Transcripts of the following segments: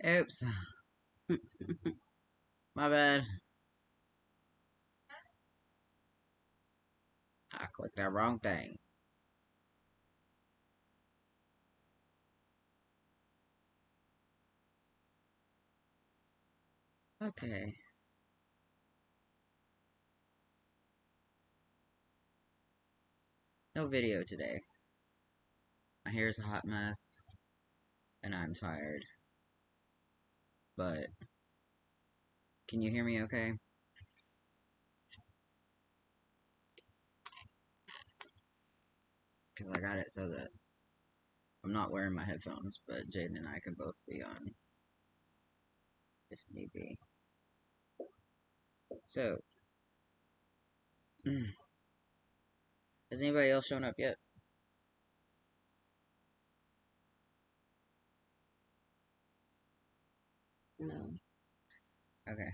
Oops. My bad. I clicked that wrong thing. Okay. No video today. My hair's a hot mess. And I'm tired. But can you hear me okay? Because I got it so that I'm not wearing my headphones, but Jaden and I can both be on if need be. So, has anybody else shown up yet? No. Okay.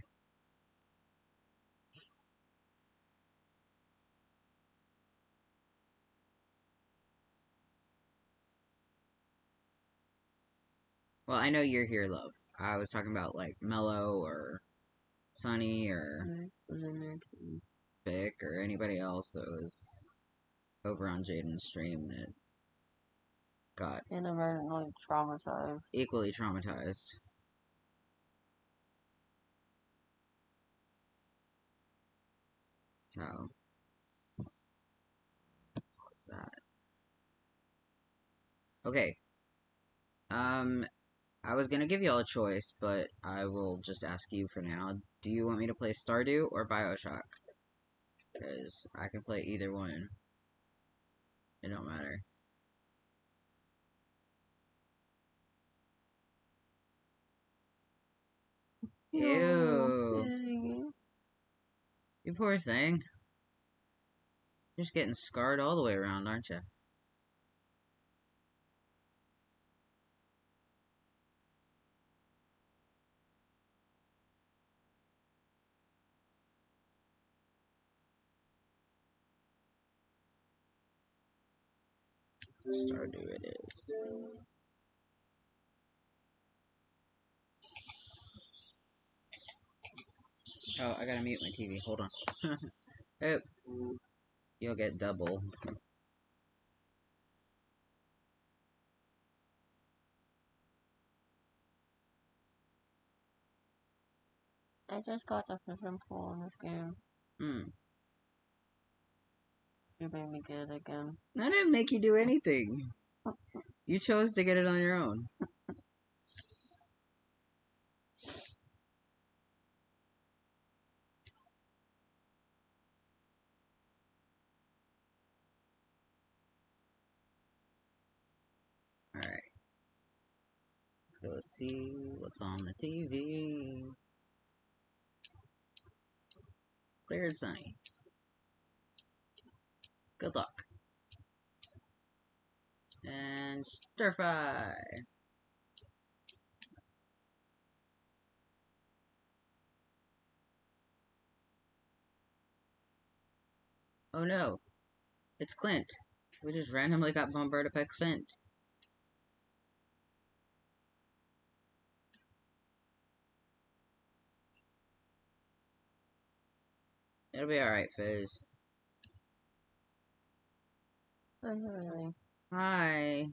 Well, I know you're here, love. I was talking about like Mello or Sunny or Was in there too. Vic or anybody else that was over on Jaden's stream that got Inadvertently traumatized. equally traumatized. So, what's that? Okay. I was gonna give y'all a choice, but I will just ask you for now. Do you want me to play Stardew or Bioshock? Because I can play either one. It don't matter. Ew. You poor thing. You're just getting scarred all the way around, aren't you? Stardew it is. Oh, I gotta mute my TV. Hold on. Oops. You'll get double. I just got the fishing pool in this game. You made me get it again. I didn't make you do anything. You chose to get it on your own. Alright. Let's go see what's on the TV. Clear and sunny. Good luck. And stir fry. Oh no, it's Clint. We just randomly got bombarded by Clint. It'll be alright, Fizz. Really. Hi.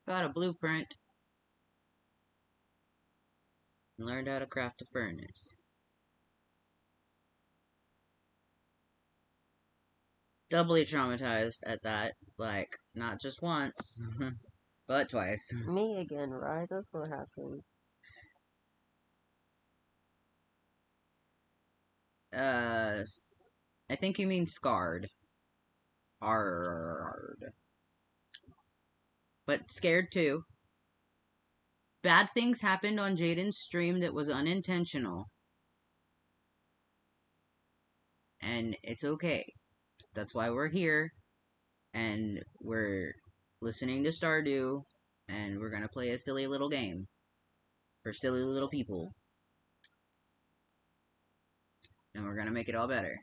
Got a blueprint. Learned how to craft a furnace. Doubly traumatized at that. Like, not just once, but twice. Me again, right? That's what happened. I think you mean scarred. Hard. But scared too. Bad things happened on Jaden's stream that was unintentional. And it's okay. That's why we're here. And we're listening to Stardew. And we're gonna play a silly little game. For silly little people. And we're gonna make it all better.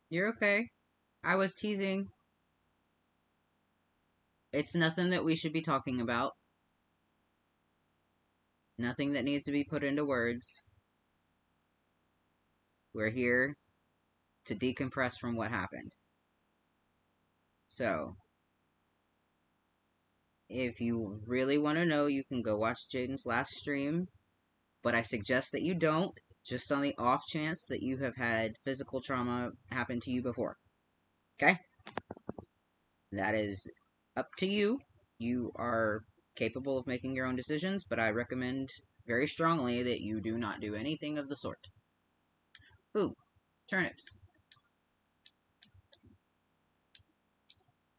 You're okay. I was teasing. It's nothing that we should be talking about. Nothing that needs to be put into words. We're here to decompress from what happened. So, if you really want to know, you can go watch Jaden's last stream. But I suggest that you don't, just on the off chance that you have had physical trauma happen to you before. Okay? That is up to you. You are capable of making your own decisions, but I recommend very strongly that you do not do anything of the sort. Ooh, turnips.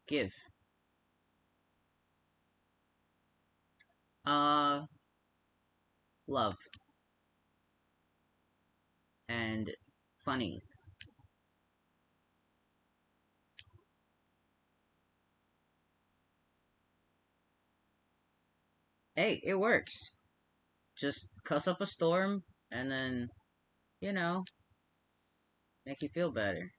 Give. Uh, love. And funnies. Hey, it works. Just cuss up a storm and then, you know, make you feel better.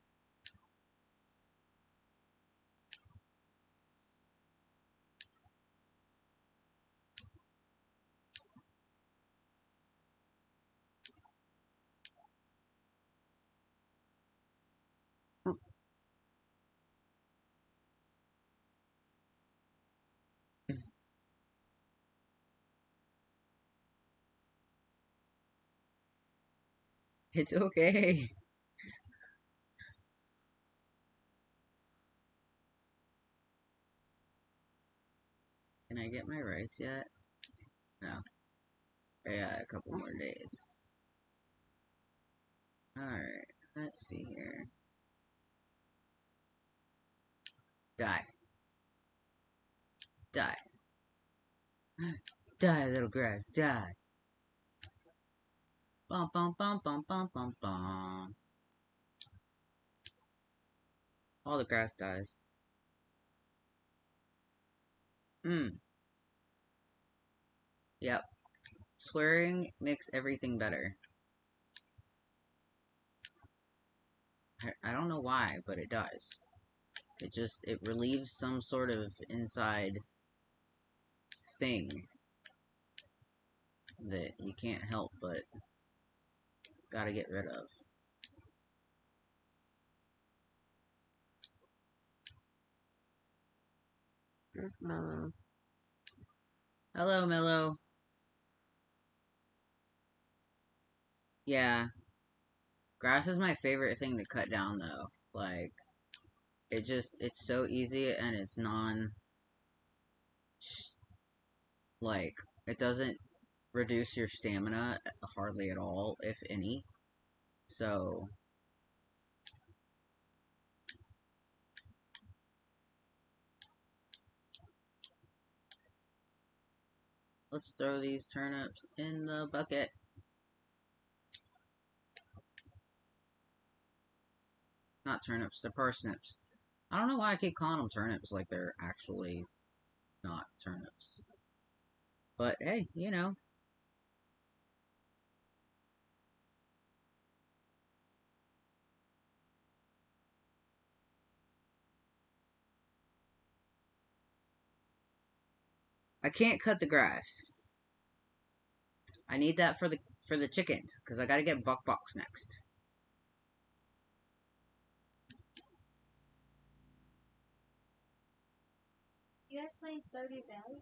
It's okay. Can I get my rice yet? No. Yeah, a couple more days. Alright, let's see here. Die. Die. Die, little grass, die. Bum bum bum bum bum bum bum. All the grass dies. Hmm. Yep. Swearing makes everything better. I don't know why, but it does. It relieves some sort of inside thing that you can't help but gotta get rid of. There's Mellow. Hello, Mellow. Yeah. Grass is my favorite thing to cut down, though. Like, it's so easy and it's like, it doesn't reduce your stamina hardly at all, if any. So, let's throw these turnips in the bucket. Not turnips, they're parsnips. I don't know why I keep calling them turnips like they're actually not turnips. But hey, you know. I can't cut the grass. I need that for the chickens, because I gotta get Buck Box next. You guys playing Stardew Valley?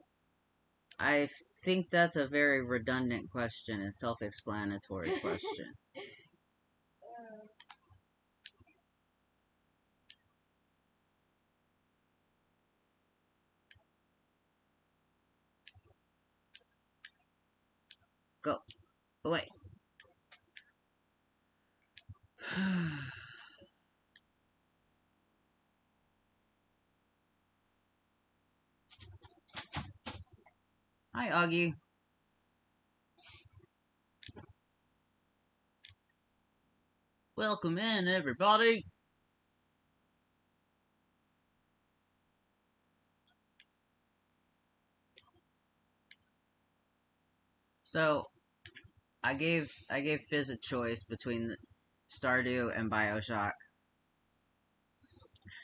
I think that's a very redundant question and self-explanatory question. Go. Away. Hi, Augie. Welcome in, everybody. So, I gave Fizz a choice between Stardew and BioShock.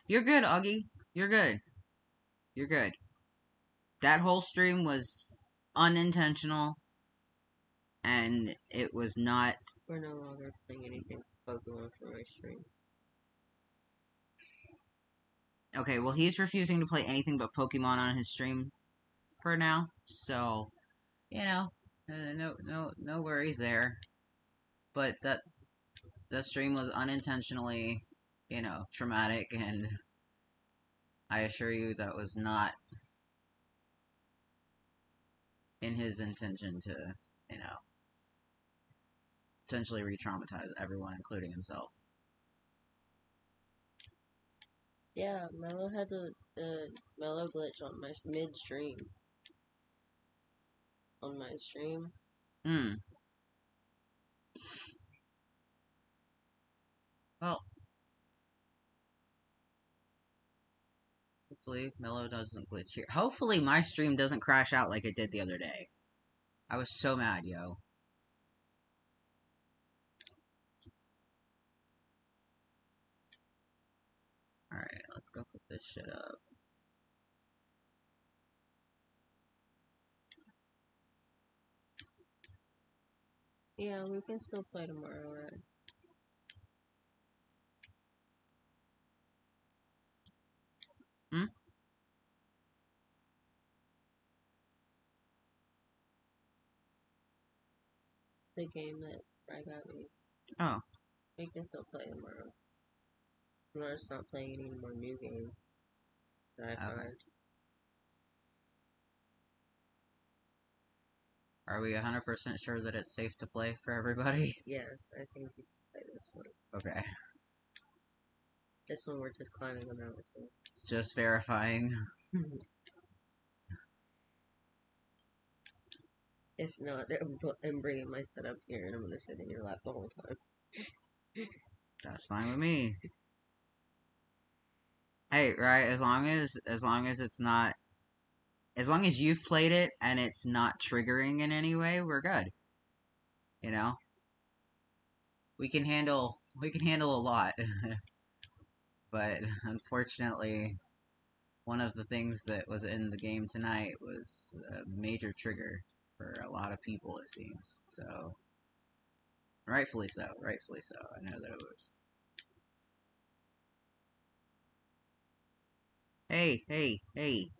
You're good, Augie. You're good. You're good. That whole stream was unintentional, and it was not. We're no longer playing anything Pokemon for my stream. Okay, well, he's refusing to play anything but Pokemon on his stream for now, so you know, no worries there. But that stream was unintentionally, traumatic, and I assure you that was not in his intention to, you know, potentially re-traumatize everyone, including himself. Yeah, Mello had the Mello glitch on my midstream. On my stream. Hmm. Well, hopefully Mello doesn't glitch here. Hopefully my stream doesn't crash out like it did the other day. I was so mad, yo. Alright, let's go put this shit up. Yeah, we can still play tomorrow, right? Hmm? The game that I got me. Oh. We can still play tomorrow. I'm just not playing any more new games that I Okay. find. Are we 100% sure that it's safe to play for everybody? Yes, I think we can play this one. Okay. This one we're just climbing a mountain. Just verifying. If not, I'm bringing my setup here and I'm gonna sit in your lap the whole time. That's fine with me. Hey, right, as long as it's not, as long as you've played it and it's not triggering in any way, we're good. You know? We can handle a lot. But unfortunately, one of the things that was in the game tonight was a major trigger for a lot of people, it seems. So, rightfully so, rightfully so. I know that it was. Hey, hey, hey,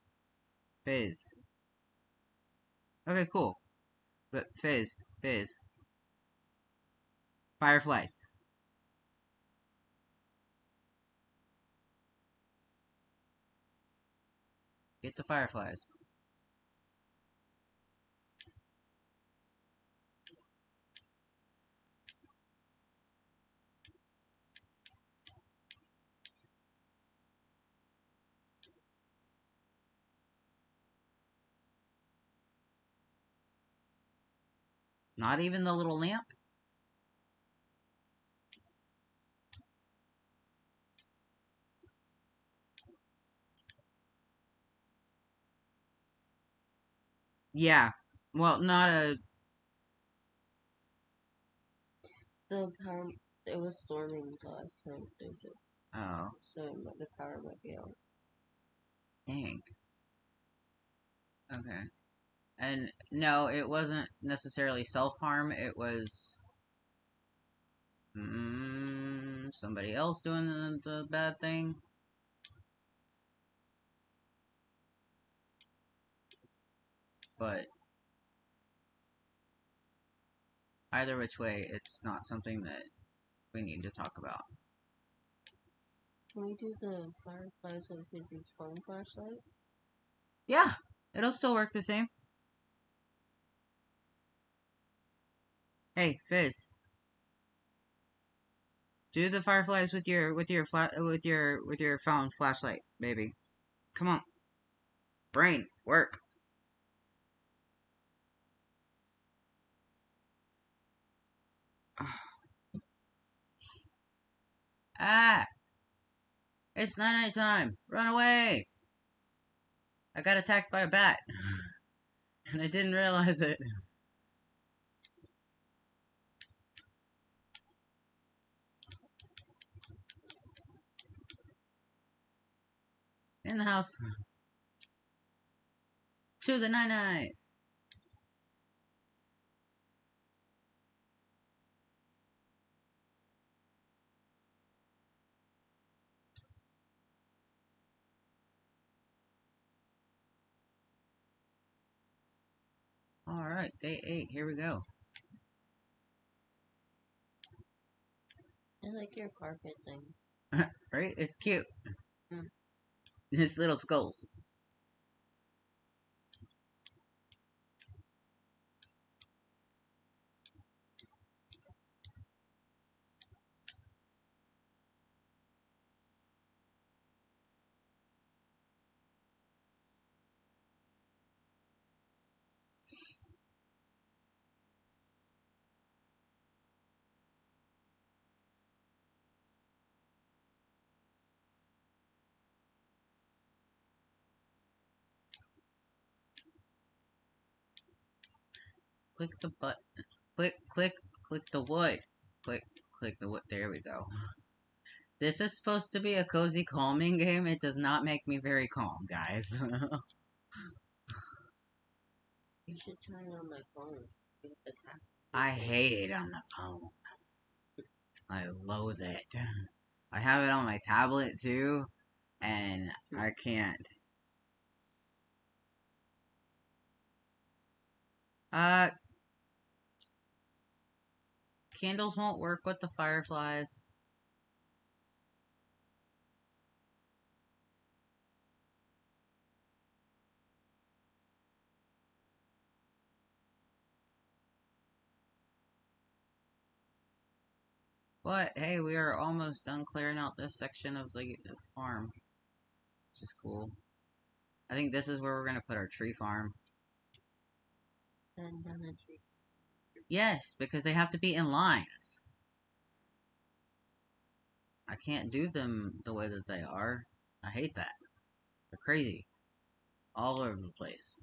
Fizz. Okay, cool. But Fizz, fireflies. Get the fireflies. Not even the little lamp? Yeah. Well, not a. The power. It was storming the last time. There's it, Oh, so the power might be out. dang. Okay. And no, it wasn't necessarily self harm. It was somebody else doing the bad thing. But either which way, it's not something that we need to talk about. Can we do the fireflies with Fizzy's phone flashlight? Yeah, it'll still work the same. Hey, Fizz, do the fireflies with your phone flashlight, baby. Come on, brain, work. Ah, it's night time. Run away! I got attacked by a bat, and I didn't realize it. In the house. To the night night. Alright, day 8, here we go. I like your carpet thing. Right? It's cute. Mm. His little skulls. Click the button. Click the wood. Click the wood. There we go. This is supposed to be a cozy calming game. It does not make me very calm, guys. You should try it on my phone. It's I hate it on the phone. I loathe it. I have it on my tablet too, and I can't. Uh, candles won't work with the fireflies. But hey, we are almost done clearing out this section of the farm, which is cool. I think this is where we're gonna put our tree farm. and down the tree. Yes, because they have to be in lines. I can't do them the way that they are. I hate that. They're crazy. All over the place.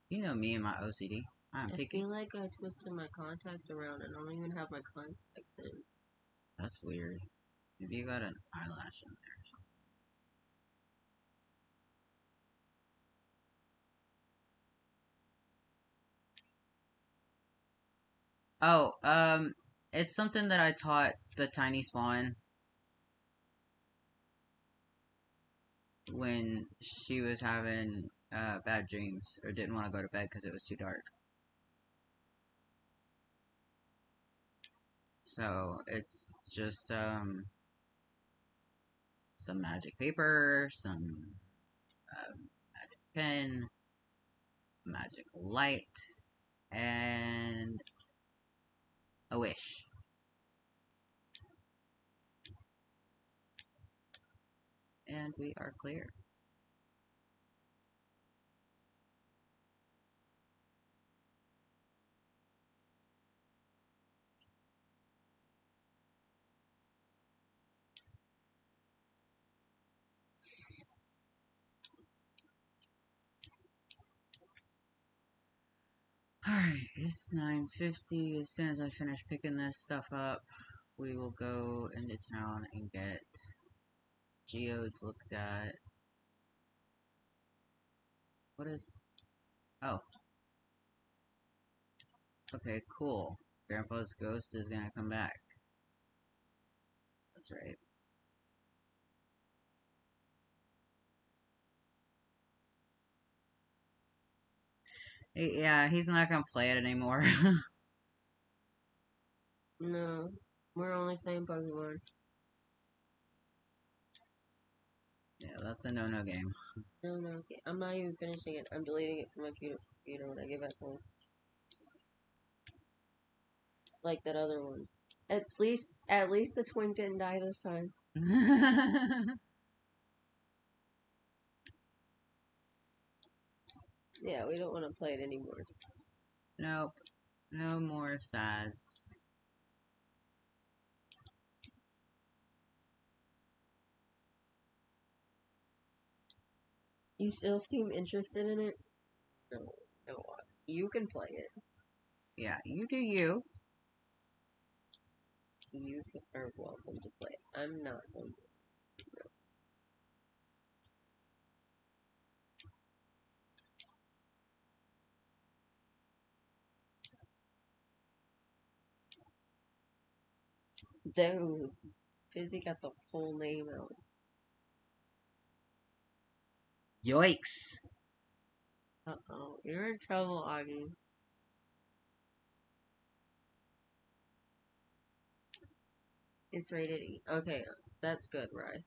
You know me and my OCD. I'm I picky. feel like I twisted my contact around and I don't even have my contacts in. That's weird. Maybe you got an eyelash in there. Oh, it's something that I taught the tiny spawn when she was having bad dreams or didn't want to go to bed because it was too dark. So it's just some magic paper, some magic pen, magic light, and a wish. And we are clear. Alright, it's 9:50. As soon as I finish picking this stuff up, we will go into town and get geodes looked at. What is... Oh, okay, cool. Grandpa's ghost is gonna come back. That's right. Yeah, he's not gonna play it anymore. No, we're only playing Pokemon. Yeah, that's a no-no game. No, no, okay. I'm not even finishing it. I'm deleting it from my computer when I get back home. Like that other one. At least the twink didn't die this time. Yeah, we don't want to play it anymore. Nope. No more sads. You still seem interested in it? No, no. You can play it. Yeah, you do you. You are welcome to play it. I'm not going to. Dude, Fizzy got the full name out. Yikes. Uh-oh, you're in trouble, Augie. It's rated E. Okay, that's good, right?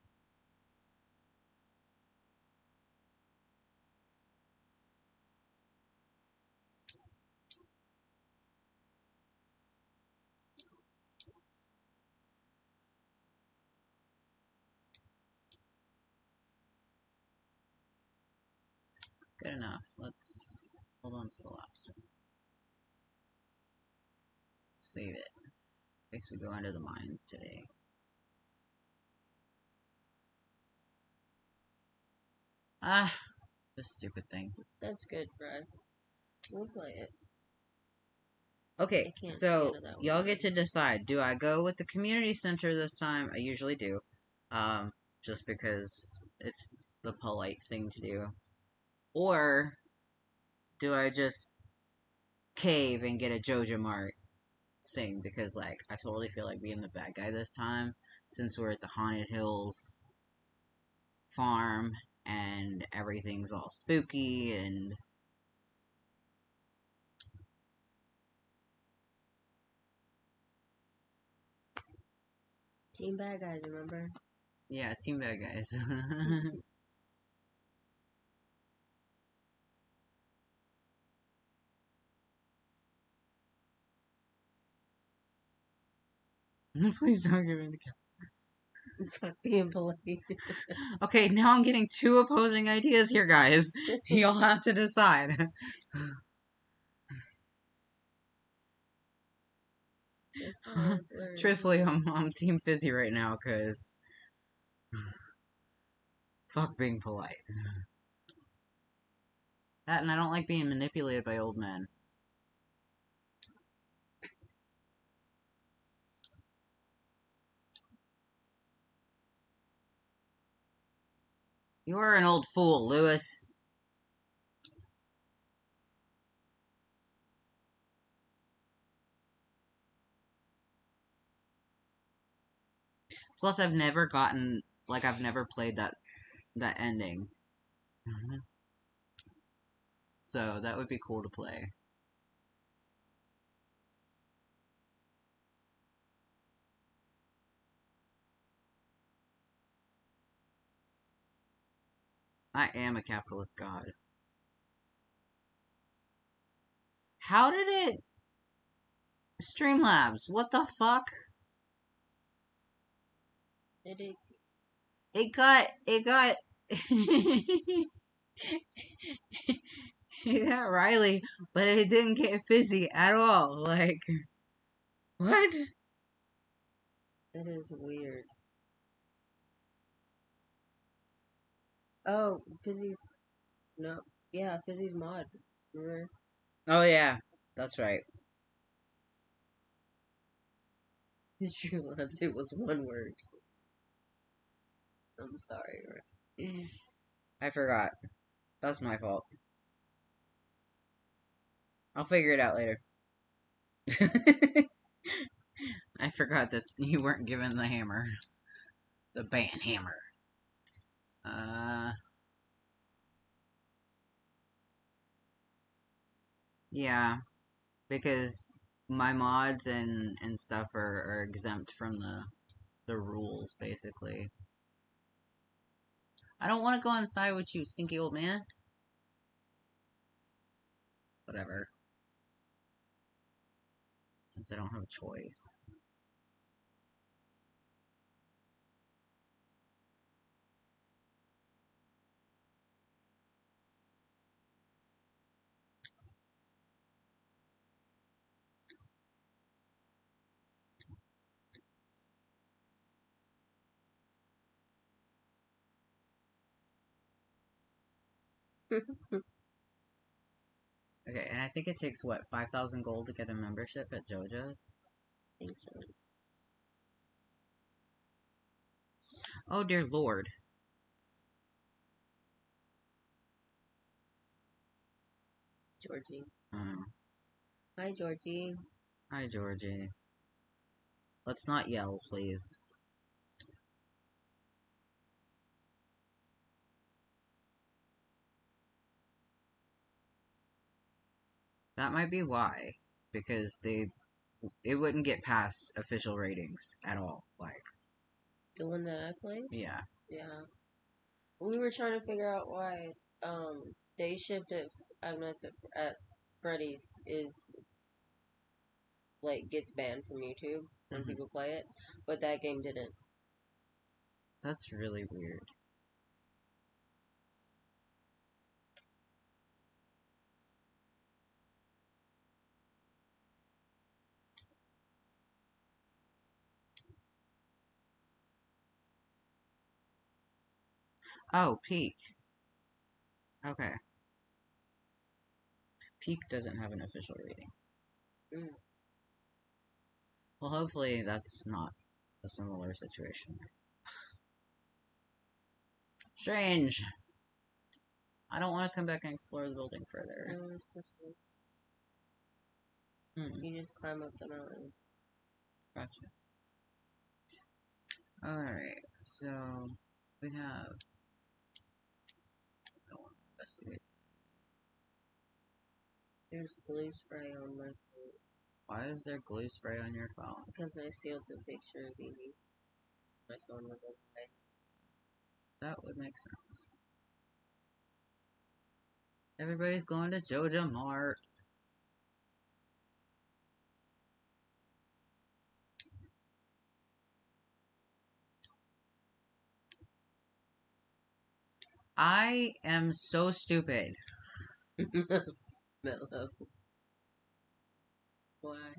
Good enough. Let's hold on to the last one. Save it. In case we go under the mines today. Ah, this stupid thing. That's good, right? We'll play it. Okay, I can't stand so it that y'all one. get to decide. Do I go with the community center this time? I usually do. Just because it's the polite thing to do. Or do I just cave and get a Joja Mart thing? Because, like, I totally feel like being the bad guy this time, since we're at the Haunted Hills farm and everything's all spooky and... Team bad guys, remember? Yeah, team bad guys. Please don't give me the Fuck being polite. Okay, now I'm getting two opposing ideas here, guys. You'll have to decide. Truthfully, I'm Team Fizzy right now, because fuck being polite. That, and I don't like being manipulated by old men. You are an old fool, Lewis. Plus, I've never gotten, like, I've never played that ending. So, that would be cool to play. I am a capitalist god. How did it... Streamlabs, what the fuck? Did it? It got... It got Riley, but it didn't get Fizzy at all. Like, what? That is weird. Oh, Fizzy's... No. Yeah, Fizzy's mod. Remember? Oh, yeah. That's right. Did you realize it was one word? I'm sorry. I forgot. That's my fault. I'll figure it out later. I forgot that you weren't given the hammer. The band hammer. Uh... Yeah, because my mods and stuff are exempt from the rules, basically. I don't want to go inside with you, stinky old man. Whatever. Since I don't have a choice. Okay, and I think it takes, what, 5,000 gold to get a membership at JoJo's? I think so. Oh, dear lord. Georgie. Oh. Hi, Georgie. Hi, Georgie. Let's not yell, please. That might be why. Because it wouldn't get past official ratings at all. Like, The one that I played? yeah. Yeah. We were trying to figure out why Day Shift at Five Nights at Freddy's is like gets banned from YouTube when Mhm. people play it, but that game didn't. That's really weird. Oh, Peak. Okay. Peak doesn't have an official rating. Mm. Well, hopefully that's not a similar situation. Strange! I don't want to come back and explore the building further. No, it's just Hmm, you just climb up the mountain. gotcha. Alright, so we have... I don't want to investigate. There's glue spray on my phone Why is there glue spray on your phone? because I sealed the picture of Evie. My phone was okay. That would make sense. Everybody's going to Joja Mart. I am so stupid. Mellow. Why?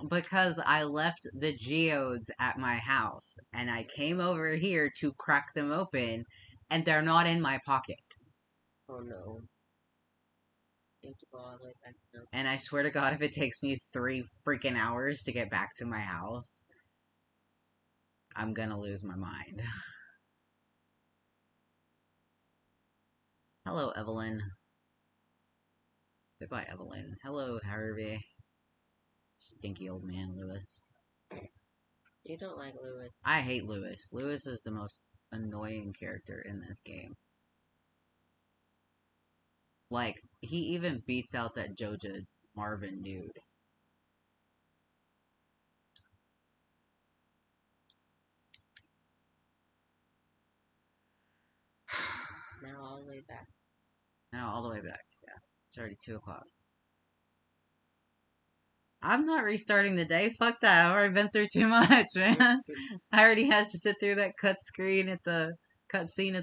Because I left the geodes at my house, and I came over here to crack them open, and they're not in my pocket. Oh no. You have to go all the way back now. And I swear to God, if it takes me 3 freaking hours to get back to my house, I'm gonna lose my mind. Hello, Evelyn. Goodbye, Evelyn. Hello, Harvey. Stinky old man, Lewis. You don't like Lewis. I hate Lewis. Lewis is the most annoying character in this game. Like, he even beats out that Joja Marvin dude. Now all the way back. Now, all the way back. Yeah. It's already 2 o'clock. I'm not restarting the day. Fuck that. I've already been through too much, man. I already had to sit through that cutscene at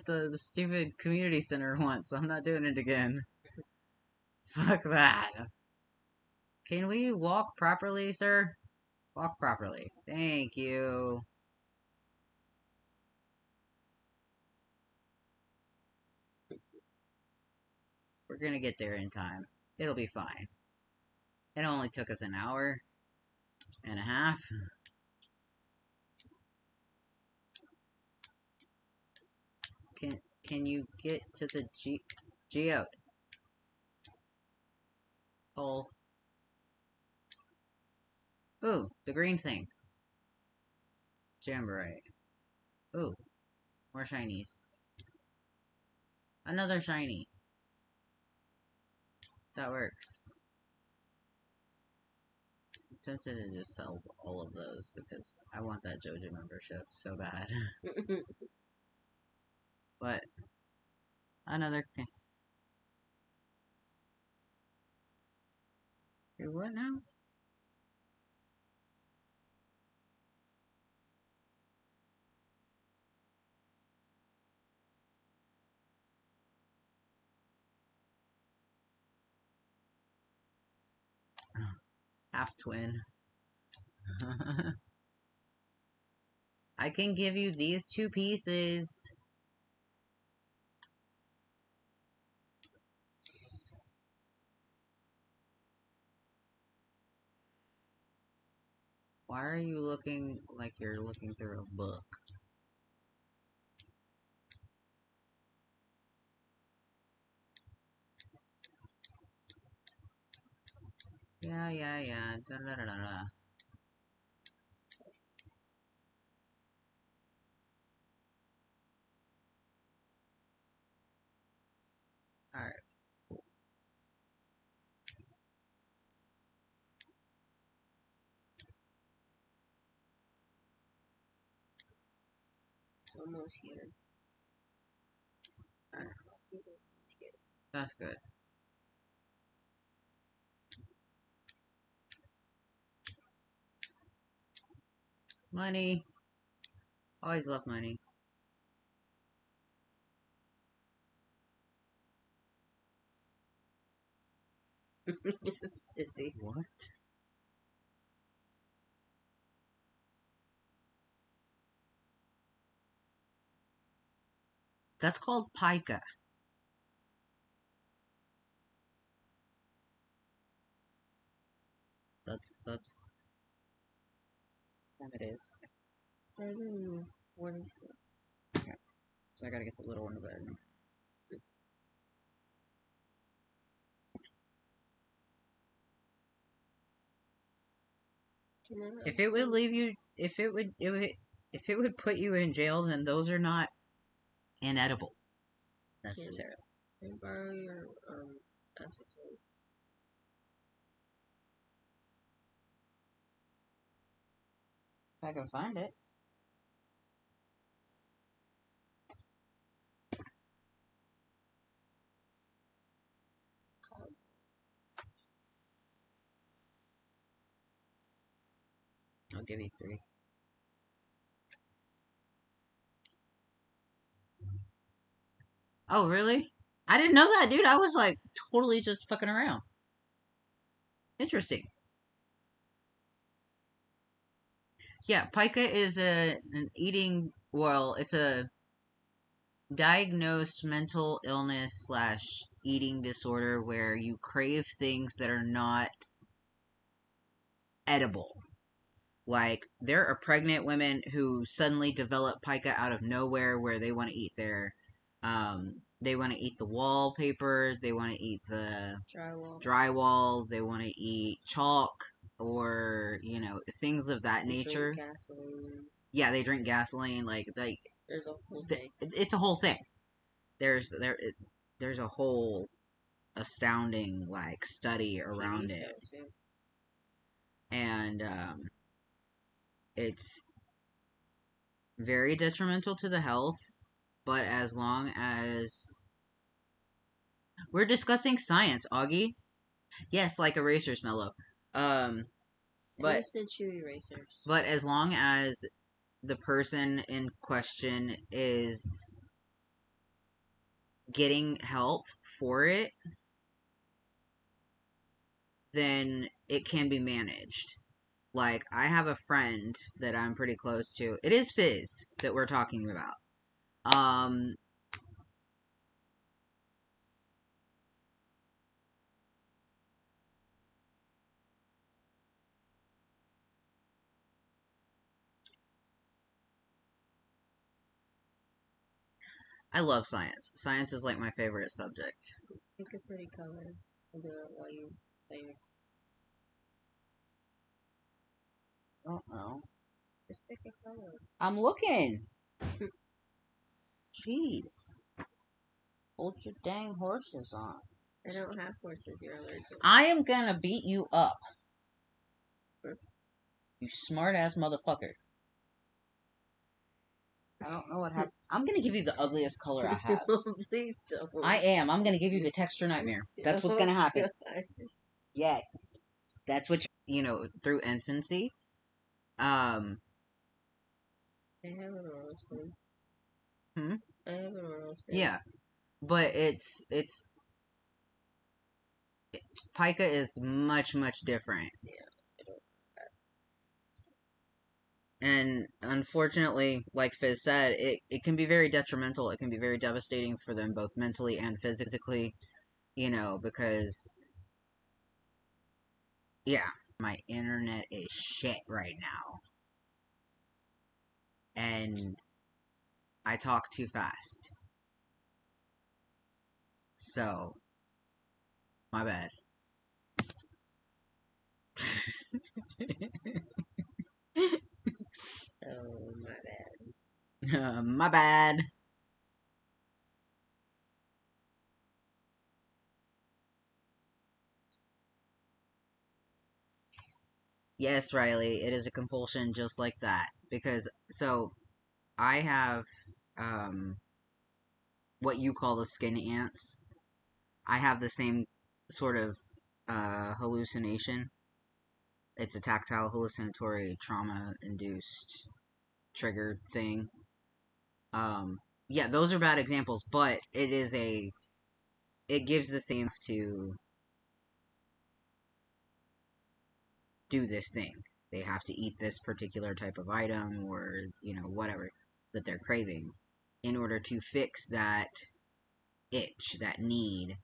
the stupid community center once. I'm not doing it again. Fuck that. Can we walk properly, sir? Walk properly. Thank you. We're gonna get there in time. It'll be fine. It only took us an hour and a half. Can you get to the geode? Oh. Ooh, the green thing. Jamboree. Ooh, more shinies. Another shiny. That works. I'm tempted to just sell all of those because I want that JoJo membership so bad. But another. Hey, what now? Half twin. I can give you these 2 pieces. Why are you looking like you're looking through a book? Yeah. Da da da da da. Alright. Almost here. Alright. That's good. Money. Always love money. Is he? What? That's called pica. That's what it is. 7:46. Okay. So I gotta get the little one to bed. If it would leave you, if it would put you in jail, then those are not inedible necessarily. Can I borrow your acetone? If I can find it. I'll give you 3. Oh, really? I didn't know that, dude. I was like totally just fucking around. Interesting. Yeah, pica is an eating. Well, it's a diagnosed mental illness slash eating disorder where you crave things that are not edible. Like, there are pregnant women who suddenly develop pica out of nowhere where they want to eat they want to eat the wallpaper, they want to eat the drywall, they want to eat chalk, or, things of that nature. Drink gasoline. Yeah, they drink gasoline, There's a whole thing. It's a whole thing. There's a whole astounding, study around it. And, it's very detrimental to the health, but as long as we're discussing science, Augie. Yes, like erasers, Mellow. But Instant chew erasers. But as long as the person in question is getting help for it, then it can be managed. Like, I have a friend that I'm pretty close to. It is Fizz that we're talking about. I love science. Science is like my favorite subject. Pick a pretty color. I'll do it while you play. I don't know. Just pick a color. I'm looking. Jeez. Hold your dang horses on. I don't have horses. You're allergic. I am gonna beat you up. You smart ass motherfucker. I don't know what happened. I'm gonna give you the ugliest color I have. Please don't. I am. I'm gonna give you the texture nightmare. That's what's gonna happen. Yes. That's what through infancy. Um. I have an oral skin. Hmm? I have an oral skin. Yeah. But it's pica is much different. Yeah. And unfortunately, like Fizz said, it can be very detrimental. It can be very devastating for them both mentally and physically, because yeah, my internet is shit right now. And I talk too fast. So, my bad. Oh, my bad. My bad. Yes, Riley, it is a compulsion just like that. Because, so, I have, um, what you call the skin ants. I have the same sort of, hallucination. It's a tactile hallucinatory trauma induced triggered thing. Yeah, those are bad examples, but it gives the same to do this thing. They have to eat this particular type of item or, whatever that they're craving in order to fix that itch, that need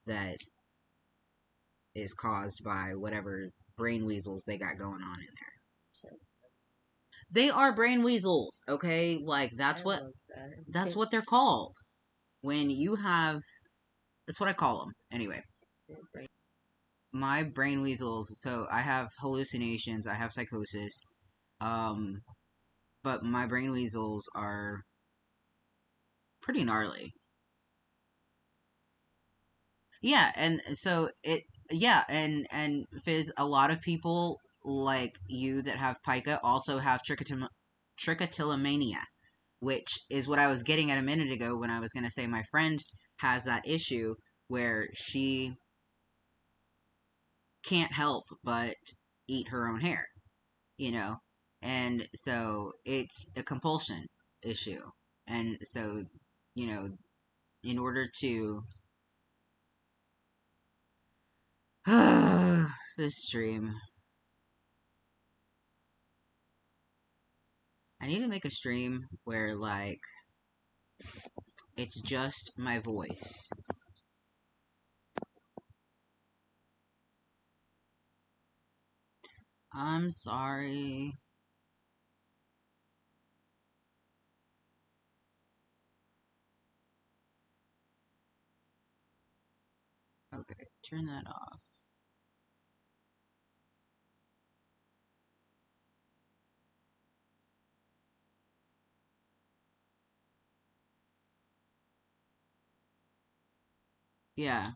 that is caused by whatever brain weasels they got going on in there. So, They are brain weasels, okay? Like I love that. that's what they're called. When you have that's what I call them. Anyway, my brain weasels, so I have hallucinations, I have psychosis. Um but my brain weasels are pretty gnarly. Yeah, and so and Fizz, a lot of people like you that have pica also have trichotillomania, which is what I was getting at a minute ago when I was going to say my friend has that issue where she can't help but eat her own hair, you know? And so it's a compulsion issue. And so, you know, in order to this stream, I need to make a stream where like it's just my voice. I'm sorry. Okay, turn that off. Yeah.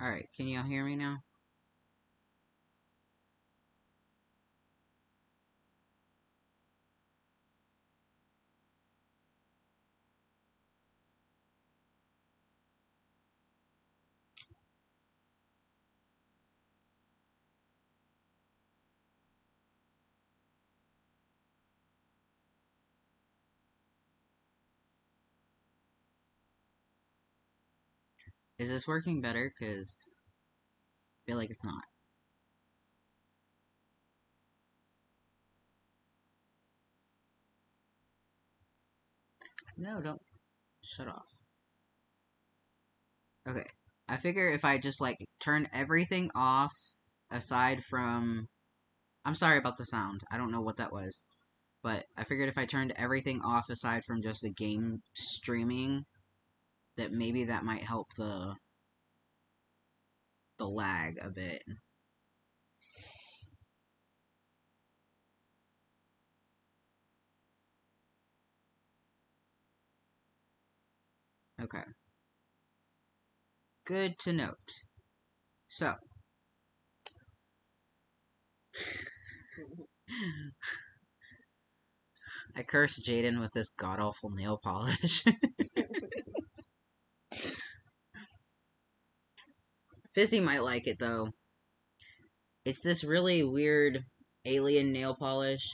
Alright, can y'all hear me now? Is this working better? Because I feel like it's not. No, don't. Shut off. Okay. I figure if I just, like, turn everything off aside from. I'm sorry about the sound. I don't know what that was. But I figured if I turned everything off aside from just the game streaming, that maybe that might help the lag a bit. Okay. Good to note. So. I cursed Jaden with this god-awful nail polish. Fizzy might like it, though. It's this really weird alien nail polish.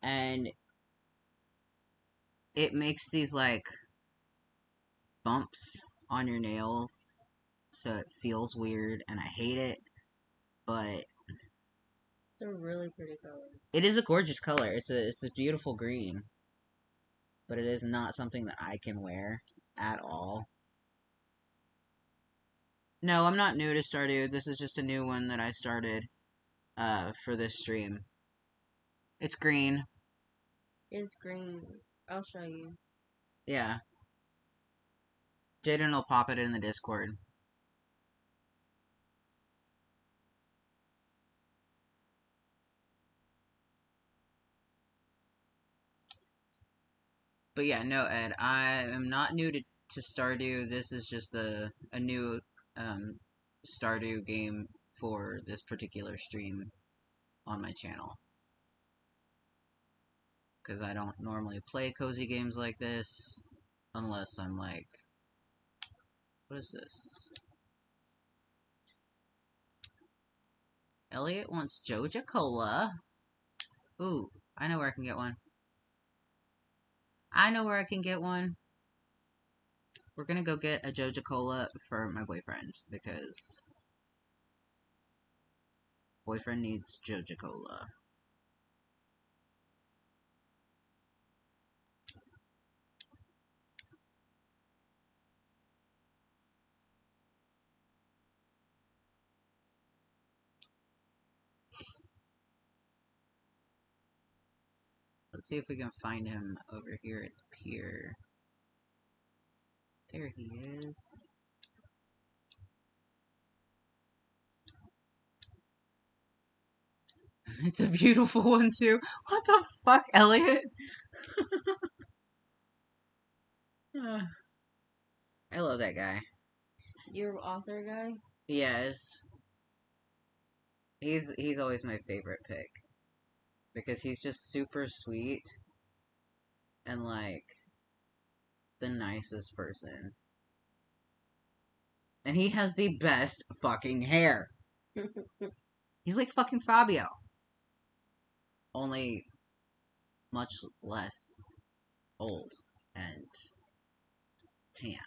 And it makes these, like, bumps on your nails. So it feels weird, and I hate it. But It's a really pretty color. it is a gorgeous color. It's a beautiful green. But it is not something that I can wear at all. No, I'm not new to Stardew. This is just a new one that I started for this stream. It's green. It's green. I'll show you. Yeah. Jaden will pop it in the Discord. But yeah, no, Ed, I am not new to Stardew. This is just a new um, Stardew game for this particular stream on my channel. Because I don't normally play cozy games like this unless I'm like, what is this? Elliot wants Joja Cola. Ooh, I know where I can get one. I know where I can get one. We're gonna go get a Joja Cola for my boyfriend because boyfriend needs Joja Cola. Let's see if we can find him over here at the pier. There he is. It's a beautiful one too. What the fuck, Elliot? I love that guy. Your author guy? Yes. He's always my favorite pick. Because he's just super sweet and like the nicest person. And he has the best fucking hair. He's like fucking Fabio. Only much less old and tan.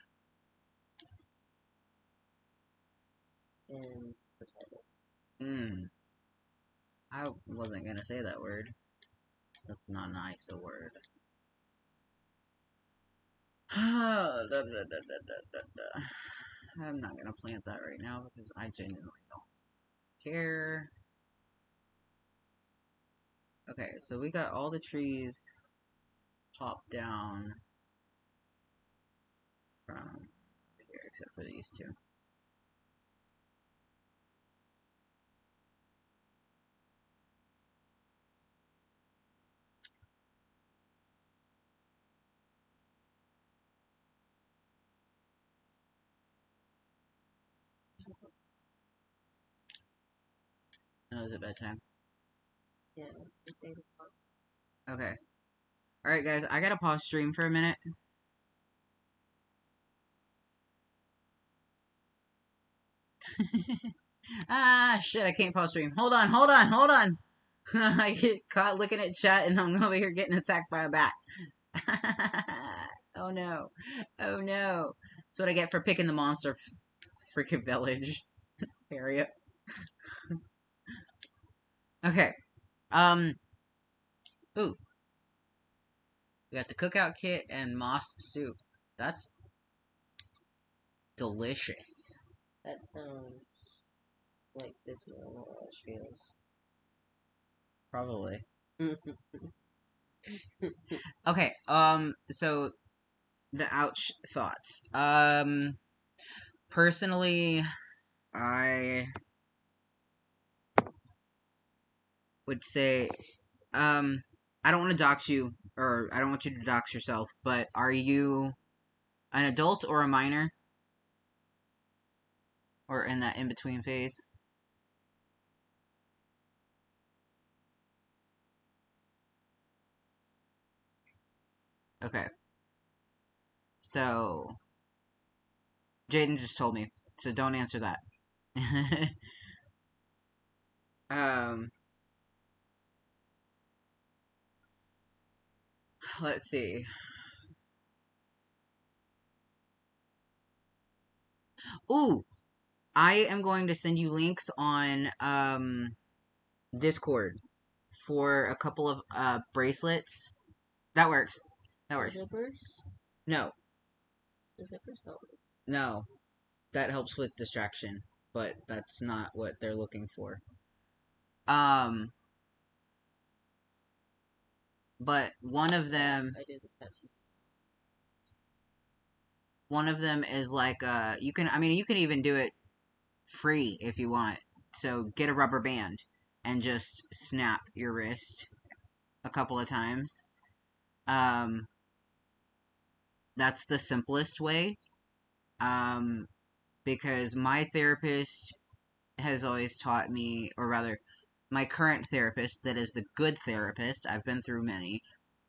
And Mmm. I wasn't gonna say that word. That's not nice a word. I'm not gonna plant that right now because I genuinely don't care. Okay, so we got all the trees chopped down from here, except for these two. Oh, is it bedtime? Yeah, it's 8 o'clock. Okay. Alright, guys, I gotta pause stream for a minute. Ah, shit, I can't pause stream. Hold on, hold on, hold on! I get caught looking at chat and I'm over here getting attacked by a bat. Oh no. Oh no. That's what I get for picking the monster freaking village area. Okay. Ooh. We got the cookout kit and moss soup. That's delicious. That sounds like this normal feels. Probably. Okay, so the ouch thoughts. Personally, I would say, I don't want to dox you, or I don't want you to dox yourself, but are you an adult or a minor? Or in that in-between phase? Okay. So, Jaden just told me, so don't answer that. um, let's see. Ooh, I am going to send you links on, Discord for a couple of, bracelets. That works. That The works. zippers? No, The zippers help. no. That helps with distraction, but that's not what they're looking for. Um, but one of them, I did the tattoo. one of them is like, you can, I mean, you can even do it free if you want. So get a rubber band and just snap your wrist a couple of times. Um, that's the simplest way. Um, because my therapist has always taught me, or rather, my current therapist, that is the good therapist, I've been through many,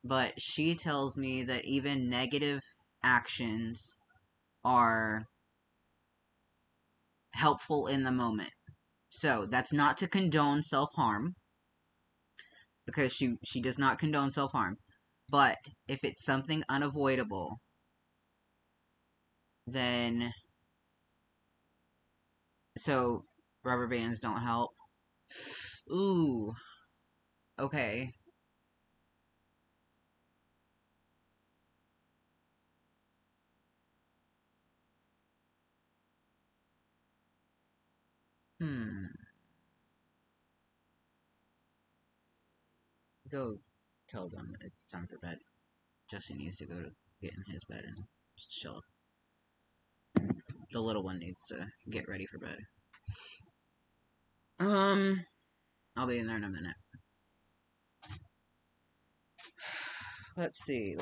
but she tells me that even negative actions are helpful in the moment. So that's not to condone self-harm, because she does not condone self-harm. But if it's something unavoidable, then so rubber bands don't help. Ooh, okay. Hmm. Go tell them it's time for bed. Jesse needs to go to get in his bed and just chill. The little one needs to get ready for bed. I'll be in there in a minute. Let's see.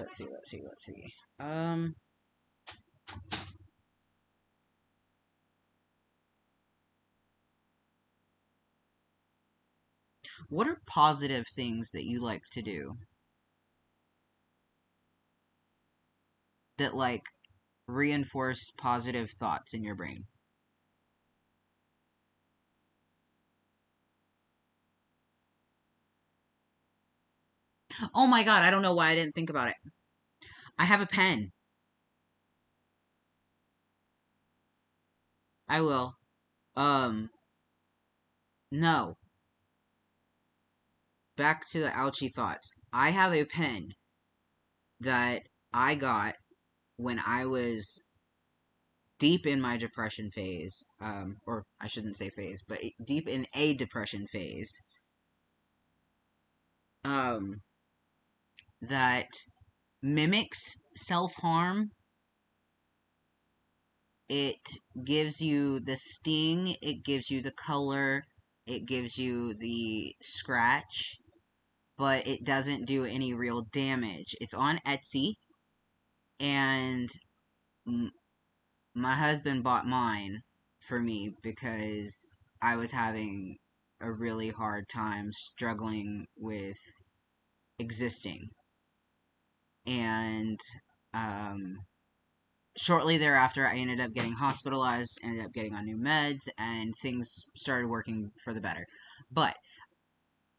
What are positive things that you like to do that, like, reinforce positive thoughts in your brain? Oh my god, I don't know why I didn't think about it. I have a pen. I will. No. Back to the ouchie thoughts. I have a pen that I got when I was deep in my depression phase, or I shouldn't say phase, but deep in a depression phase, um, that mimics self-harm. It gives you the sting, it gives you the color, it gives you the scratch, but it doesn't do any real damage. It's on Etsy, and my husband bought mine for me because I was having a really hard time struggling with existing. And um, shortly thereafter, I ended up getting hospitalized, ended up getting on new meds, and things started working for the better. But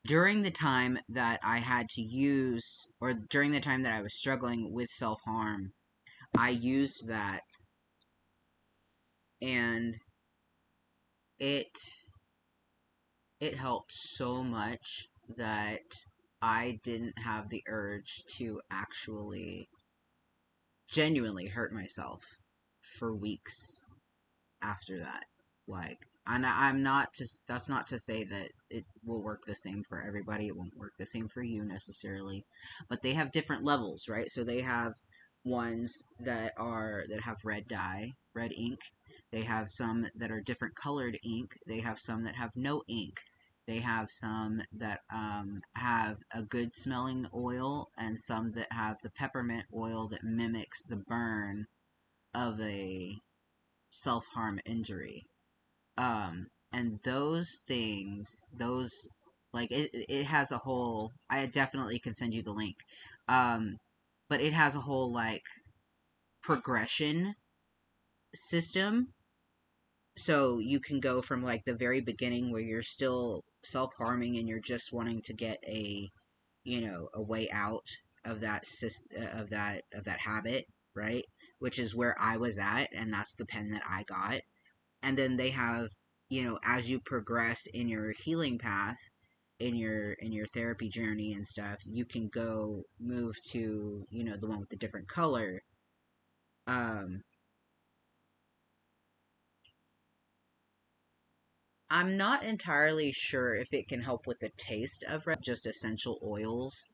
during the time that I had to use, or during the time that I was struggling with self harm, I used that, and it it helped so much that I didn't have the urge to actually genuinely hurt myself for weeks after that. Like, and I'm not to, that's not to say that it will work the same for everybody. It won't work the same for you necessarily, but they have different levels, right? So they have ones that have red dye, red ink. They have some that are different colored ink. They have some that have no ink. They have some that have a good smelling oil, and some that have the peppermint oil that mimics the burn of a self harm injury. And those things, those, like, it has a whole, I definitely can send you the link. Um, but it has a whole, like, progression system. So you can go from, like, the very beginning where you're still self harming and you're just wanting to get a way out of that habit, right? Which is where I was at, and that's the pen that I got. And then they have, as you progress in your healing path, in your therapy journey and stuff, you can go move to, the one with the different color. um I'm not entirely sure if it can help with the taste of red, just essential oils,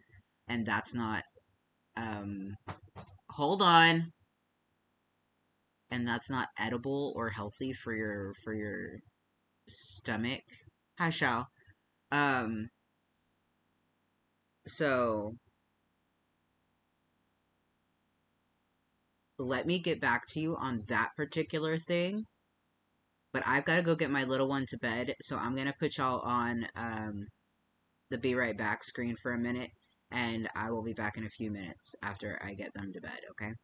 and that's not, um hold on, and that's not edible or healthy for your stomach. Hi, Shao. um so let me get back to you on that particular thing. But I've got to go get my little one to bed, so I'm gonna put y'all on the be right back screen for a minute, and I will be back in a few minutes after I get them to bed. Okay?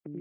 Yeah.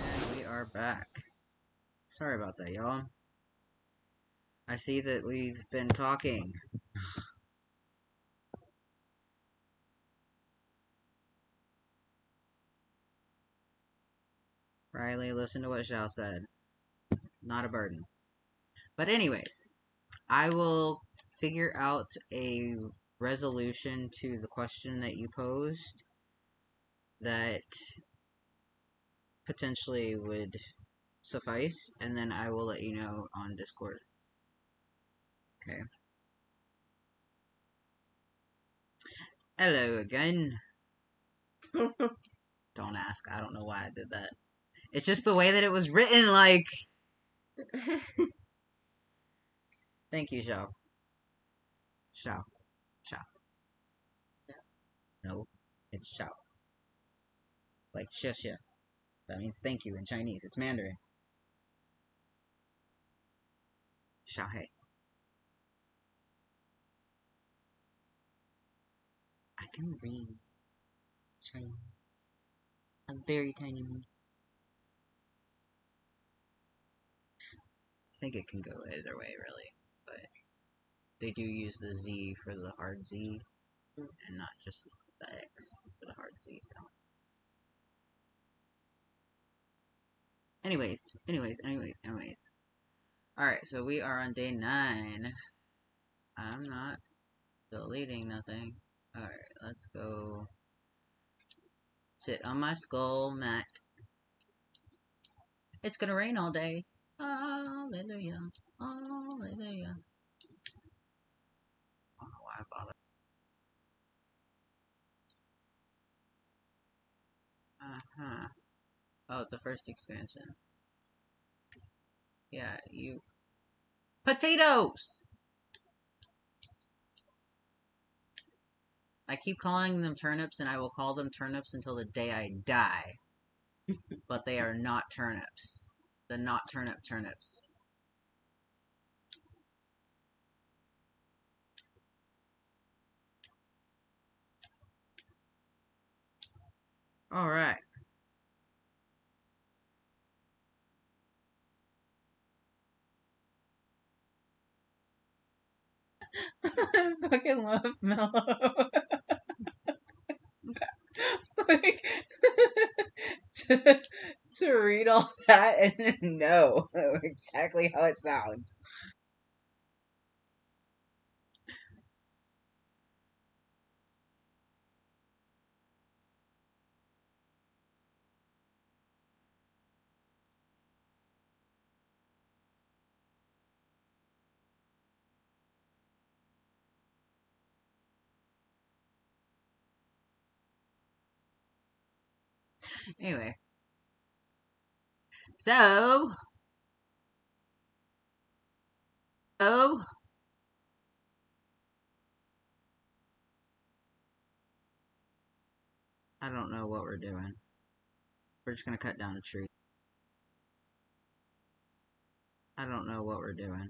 And we are back. Sorry about that, y'all. I see that we've been talking. Riley, listen to what Xiao said. Not a burden. But anyways, I will figure out a resolution to the question that you posed that potentially would suffice, and then I will let you know on Discord. Okay. Hello again. Don't ask. I don't know why I did that. It's just the way that it was written, like. Thank you, Xiao. Xiao. Xiao. No, it's Xiao. Like, xie. That means thank you in Chinese. It's Mandarin. Xiao Hei. I can read Chinese. I'm very tiny. I think it can go either way, really. But they do use the Z for the hard Z, and not just the X for the hard Z sound. Anyways. Alright, so we are on day 9. I'm not deleting nothing. Alright, let's go sit on my skull mat. It's gonna rain all day. Hallelujah. Hallelujah. I don't know why I bothered. Uh-huh. Oh, the first expansion. Yeah, you... Potatoes! I keep calling them turnips, and I will call them turnips until the day I die. But they are not turnips. The not turnip turnips. Alright. I fucking love Mellow. Like, to, to read all that and know exactly how it sounds. Anyway. So... Oh... I don't know what we're doing. We're just gonna cut down a tree. I don't know what we're doing.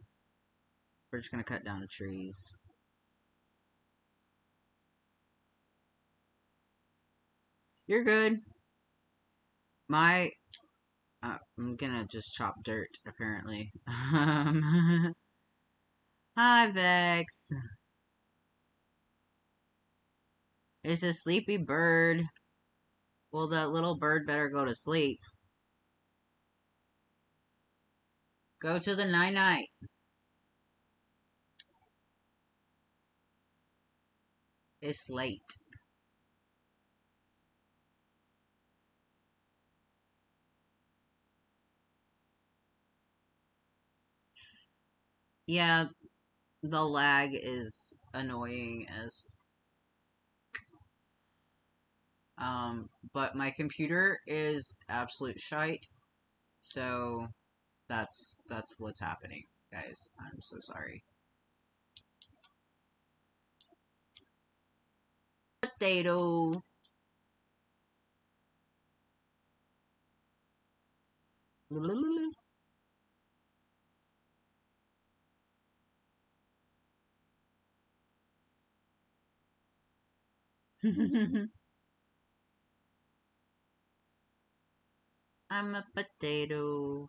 We're just gonna cut down the trees. You're good. My... I'm gonna just chop dirt, apparently. Hi, Vex. It's a sleepy bird. Well, that little bird better go to sleep. Go to the night-night. It's late. Yeah, the lag is annoying as but my computer is absolute shite, so that's what's happening, guys. I'm so sorry. Potato. I'm a potato.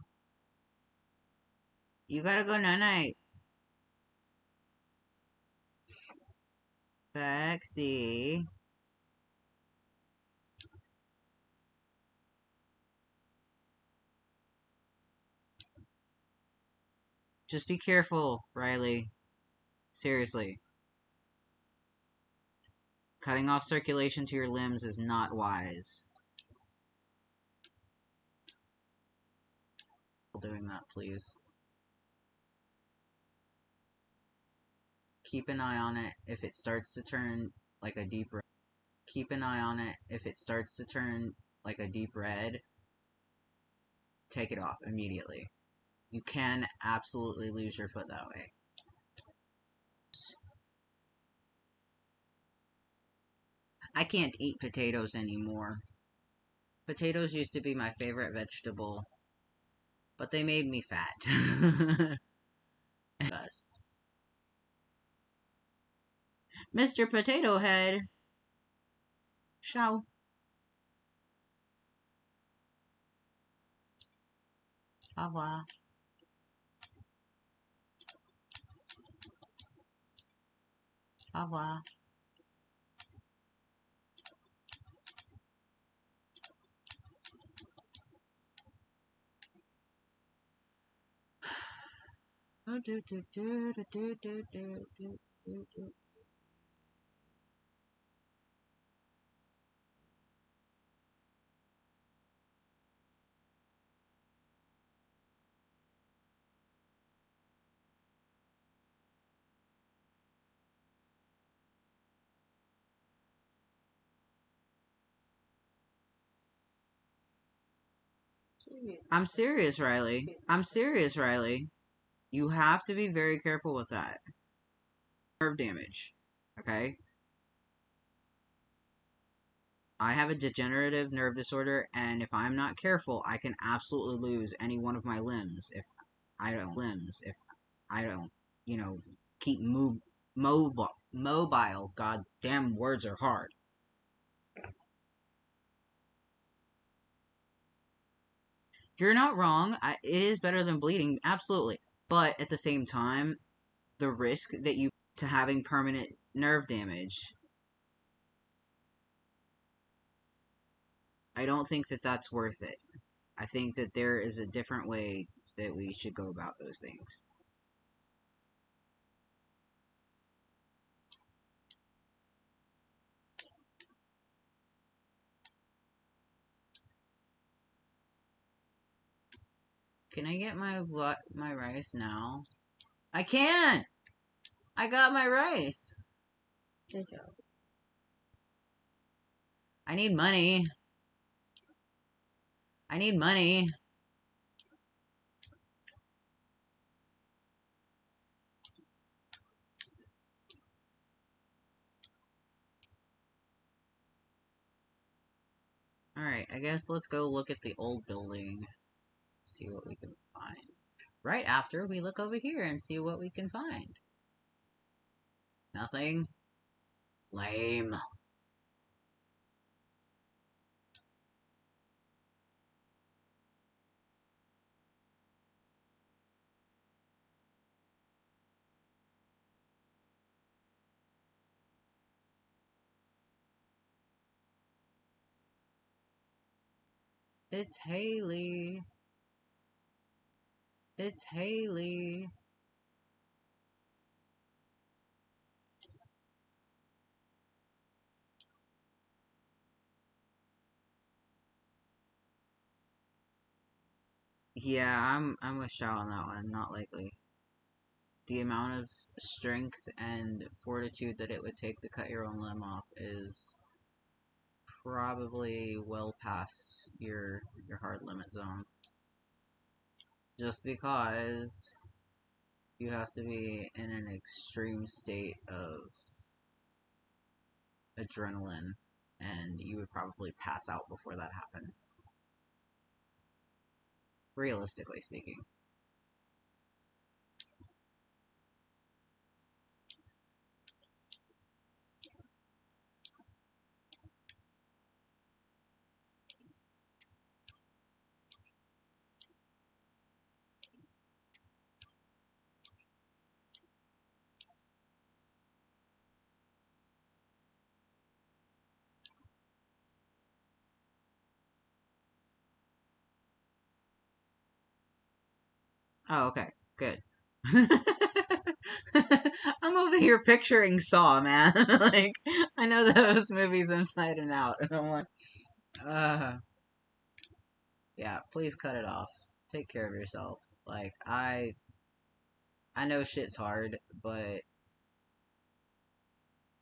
You gotta go night-night. Baxi. Just be careful, Riley. Seriously. Cutting off circulation to your limbs is not wise. Doing that, please. Keep an eye on it. If it starts to turn like a deep red, keep an eye on it. If it starts to turn like a deep red, take it off immediately. You can absolutely lose your foot that way. I can't eat potatoes anymore. Potatoes used to be my favorite vegetable, but they made me fat. Best. Mr. Potato Head. Ciao. Au revoir. Au revoir. I'm serious, Riley. I'm serious, Riley. You have to be very careful with that. Nerve damage. Okay? I have a degenerative nerve disorder, and if I'm not careful, I can absolutely lose any one of my limbs if I don't, you know, keep mobile. God damn, words are hard. You're not wrong. It is better than bleeding, absolutely. But at the same time, the risk that you to having permanent nerve damage, I don't think that that's worth it. I think that there is a different way that we should go about those things. Can I get my rice now? I can! I got my rice! Good job. I need money. I need money. Alright, I guess let's go look at the old building. See what we can find. Right after we look over here and see what we can find. Nothing? Lame. It's Haley. It's Haley. Yeah, I'm with Shao on that one. Not likely. the amount of strength and fortitude that it would take to cut your own limb off is probably well past your hard limit zone. Just because you have to be in an extreme state of adrenaline, and you would probably pass out before that happens. Realistically speaking. Oh, okay. Good. I'm over here picturing Saw, man. Like, I know those movies inside and out. And I'm like, uh, yeah, please cut it off. Take care of yourself. Like, I know shit's hard, but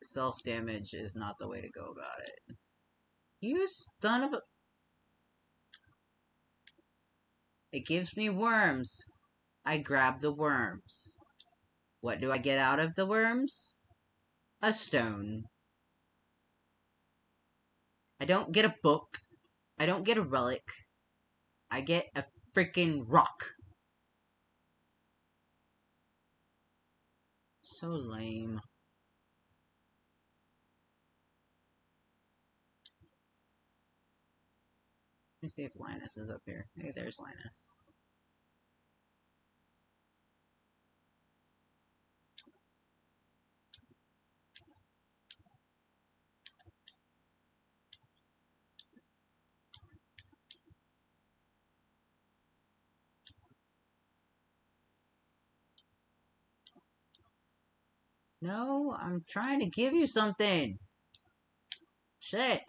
self-damage is not the way to go about it. You son of a... It gives me worms. I grab the worms. What do I get out of the worms? A stone. I don't get a book. I don't get a relic. I get a freaking rock. So lame. Let me see if Linus is up here. Hey, there's Linus. No, I'm trying to give you something. Shit.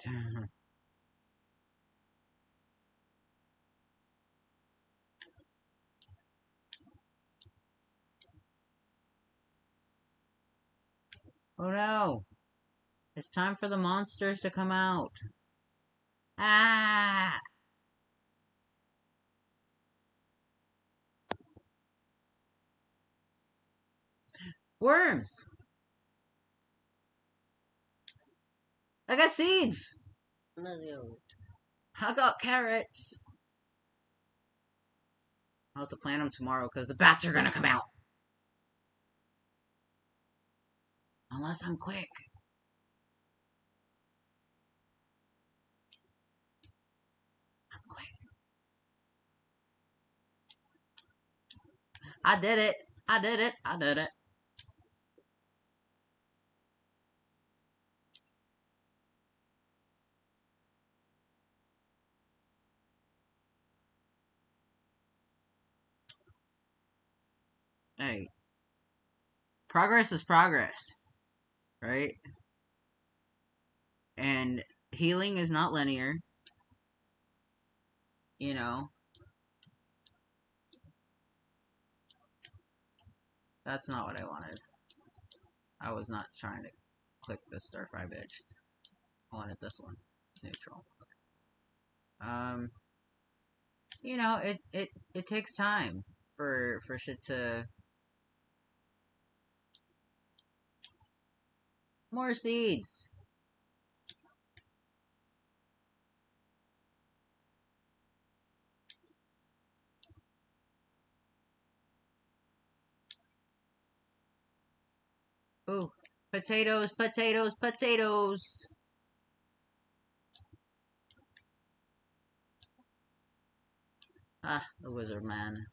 Oh no. It's time for the monsters to come out. Ah! Worms! I got seeds! Let's go. I got carrots. I'll have to plant them tomorrow because the bats are gonna come out. Unless I'm quick. I'm quick. I did it. I did it. I did it. Hey. Progress is progress. Right? And healing is not linear. You know. That's not what I wanted. I was not trying to click this Starfry bitch. I wanted this one. Neutral. You know, it takes time for shit to... More seeds! Ooh. Potatoes, potatoes, potatoes! Ah, the wizard man.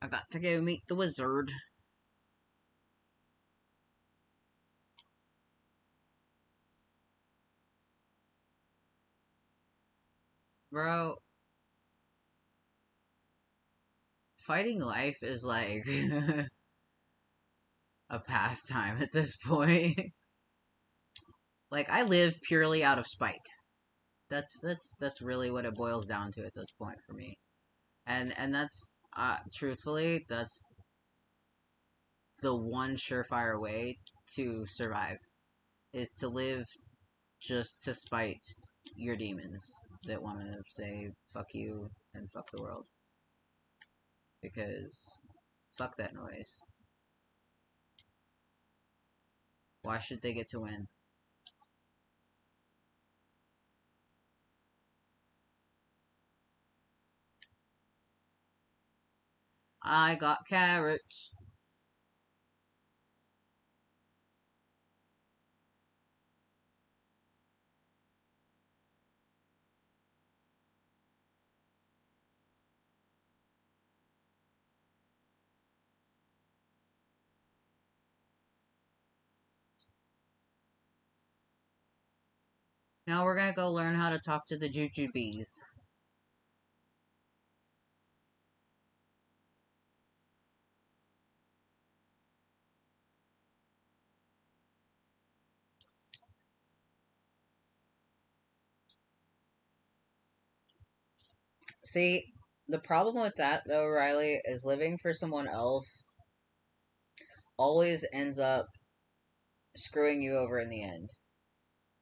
I got to go meet the wizard. Bro, fighting life is like a pastime at this point. Like, I live purely out of spite. That's really what it boils down to at this point for me. And that's truthfully, that's the one surefire way to survive, is to live just to spite your demons that want to say fuck you and fuck the world. Because fuck that noise. Why should they get to win? I got carrots. Now we're gonna go learn how to talk to the jujubes. See, the problem with that, though, Riley, is living for someone else always ends up screwing you over in the end.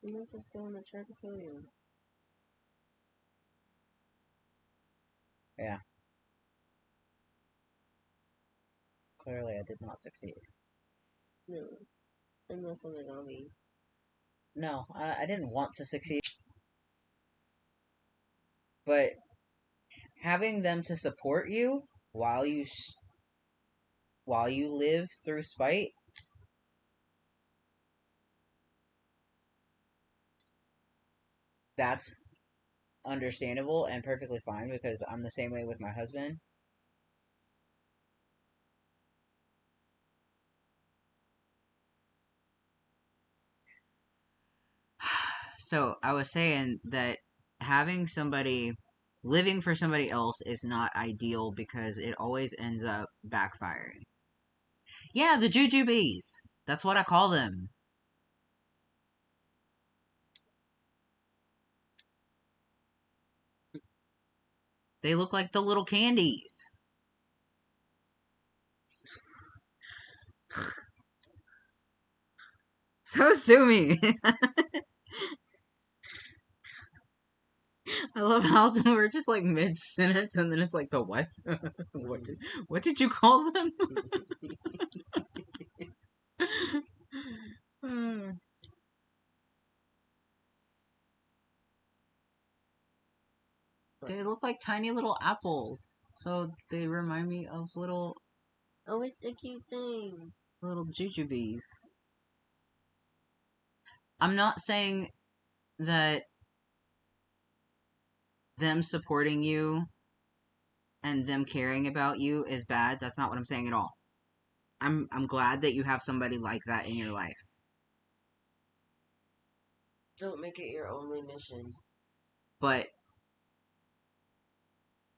Unless it's the one that tried to kill you. Yeah. Clearly, I did not succeed. No. Unless I'm a zombie. No, I didn't want to succeed. But having them to support you while you live through spite, that's understandable and perfectly fine because I'm the same way with my husband. So I was saying that having somebody living for somebody else is not ideal because it always ends up backfiring. Yeah, the jujubes. That's what I call them. They look like the little candies. So sue me. I love how we're just like mid sentence and then it's like the what? What did you call them? They look like tiny little apples. So they remind me of Oh, it's the cute thing. little jujubes. I'm not saying that them supporting you and them caring about you is bad. That's not what I'm saying at all. I'm glad that you have somebody like that in your life. Don't make it your only mission. But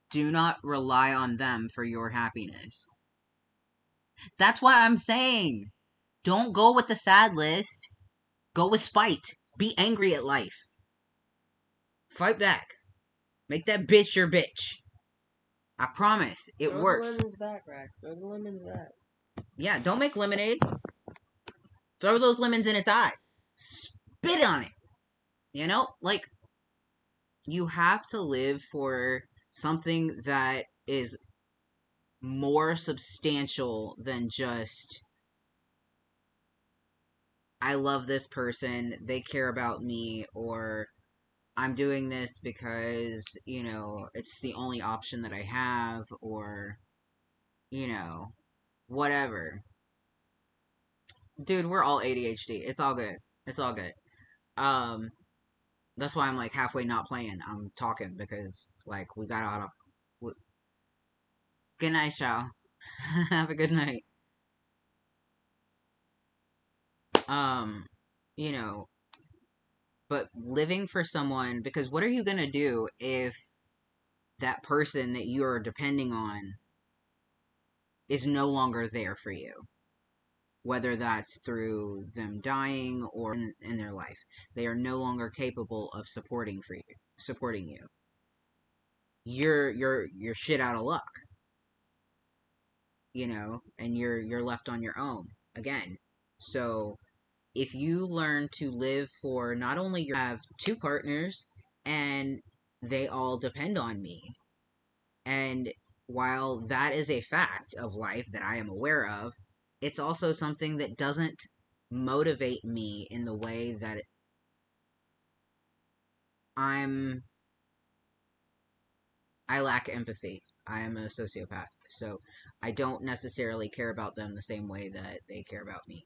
do not rely on them for your happiness. That's what I'm saying. Don't go with the sad list. Go with spite. Be angry at life. Fight back. Make that bitch your bitch. I promise. It Throw the works. lemons back, Rack. Throw the lemons back. Yeah, don't make lemonade. Throw those lemons in its eyes. Spit on it. You know? Like, you have to live for something that is more substantial than just I love this person, they care about me, or I'm doing this because, it's the only option that I have, or, you know, whatever. Dude, we're all ADHD. It's all good. It's all good. Um, that's why I'm like halfway not playing. I'm talking because like we got out of. Good night, Shao. Have a good night. Um, you know, but living for someone because what are you gonna do if that person that you're depending on is no longer there for you? Whether that's through them dying or in their life, they are no longer capable of supporting you. you're shit out of luck, and you're left on your own again. So if you learn to live for not only your have two partners and they all depend on me, and while that is a fact of life that I am aware of, it's also something that doesn't motivate me in the way that I'm I lack empathy. I am a sociopath, so I don't necessarily care about them the same way that they care about me,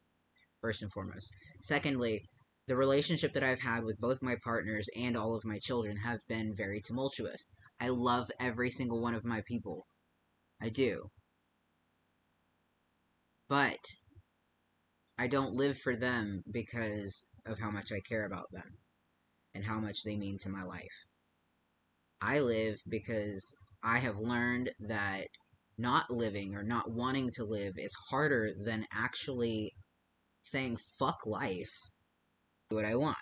first and foremost. Secondly, the relationship that I've had with both my partners and all of my children have been very tumultuous. I love every single one of my people. I do. But I don't live for them because of how much I care about them and how much they mean to my life. I live because I have learned that not living or not wanting to live is harder than actually saying fuck life, do what I want.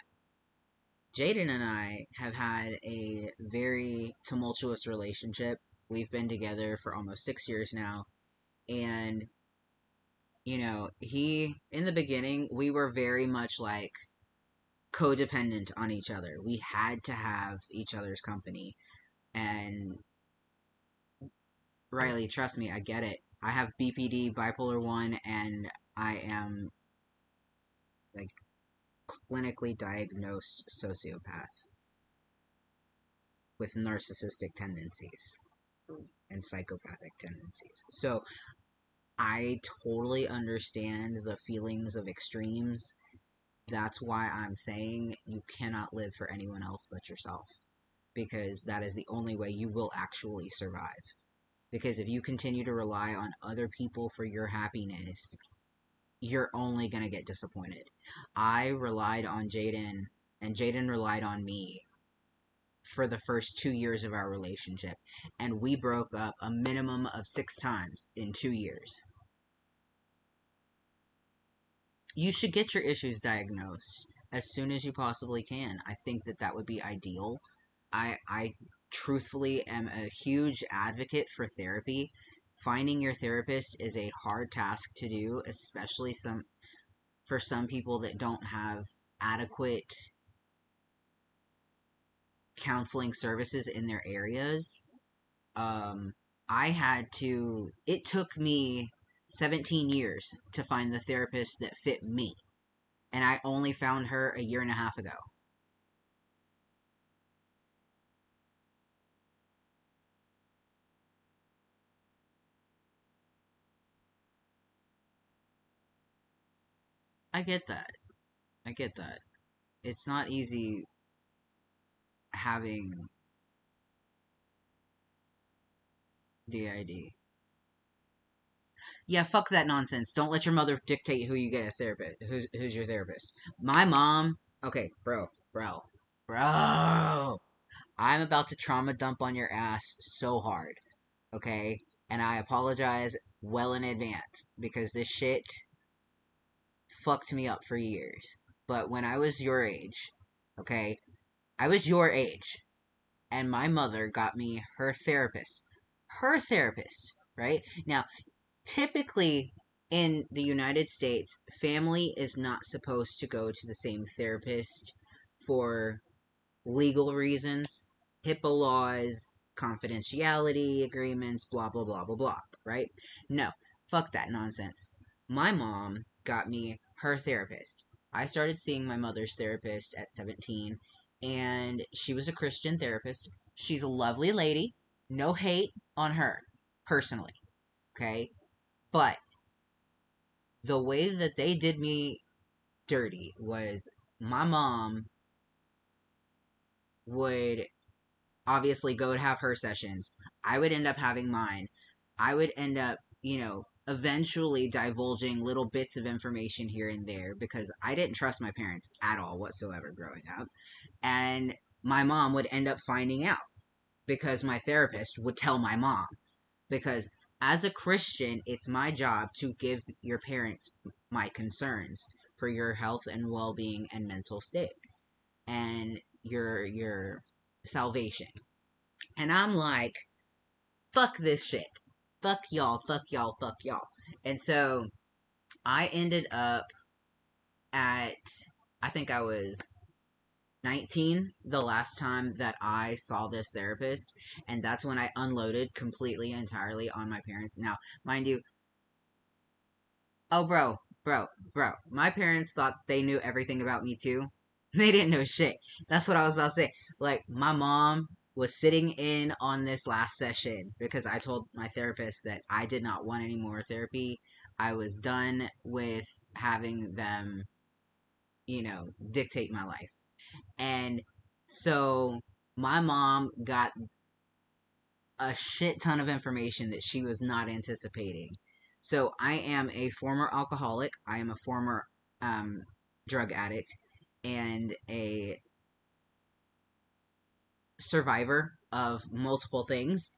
Jaden and I have had a very tumultuous relationship. We've been together for almost 6 years now. And, in the beginning, we were very much like codependent on each other. We had to have each other's company. And Riley, trust me, I get it. I have BPD, bipolar 1, and I am like clinically diagnosed sociopath with narcissistic tendencies and psychopathic tendencies. So I totally understand the feelings of extremes. That's why I'm saying you cannot live for anyone else but yourself, because that is the only way you will actually survive. Because if you continue to rely on other people for your happiness, you're only going to get disappointed. I relied on Jaden, and Jaden relied on me for the first 2 years of our relationship, and we broke up a minimum of 6 times in 2 years. You should get your issues diagnosed as soon as you possibly can. I think that that would be ideal. I truthfully am a huge advocate for therapy. Finding your therapist is a hard task to do, especially for some people that don't have adequate counseling services in their areas. It took me 17 years to find the therapist that fit me. And I only found her a year and a half ago. I get that. I get that. It's not easy having DID. Yeah, fuck that nonsense. Don't let your mother dictate who you get a therapist. Who's your therapist? My mom. Okay, bro. I'm about to trauma dump on your ass so hard. Okay, and I apologize well in advance because this shit fucked me up for years. But when I was your age, okay, I was your age, and my mother got me her therapist. Her therapist, right? Now, typically in the United States, family is not supposed to go to the same therapist for legal reasons, HIPAA laws, confidentiality agreements, blah, blah, blah, blah, blah, right? No, fuck that nonsense. My mom got me her therapist. I started seeing my mother's therapist at 17, and she was a Christian therapist. She's a lovely lady. No hate on her, personally, okay? But the way that they did me dirty was my mom would obviously go to have her sessions. I would end up having mine. I would end up, eventually divulging little bits of information here and there because I didn't trust my parents at all whatsoever growing up. And my mom would end up finding out because my therapist would tell my mom. Because as a Christian, it's my job to give your parents my concerns for your health and well-being and mental state and your salvation. And I'm like, fuck this shit. Fuck y'all, fuck y'all, fuck y'all. And so I ended up at, I think I was 19 the last time that I saw this therapist. And that's when I unloaded completely, entirely on my parents. Now, mind you, oh, bro. My parents thought they knew everything about me too. They didn't know shit. That's what I was about to say. Like, my mom was sitting in on this last session because I told my therapist that I did not want any more therapy. I was done with having them, dictate my life. And so my mom got a shit ton of information that she was not anticipating. So I am a former alcoholic. I am a former um, drug addict and a survivor of multiple things,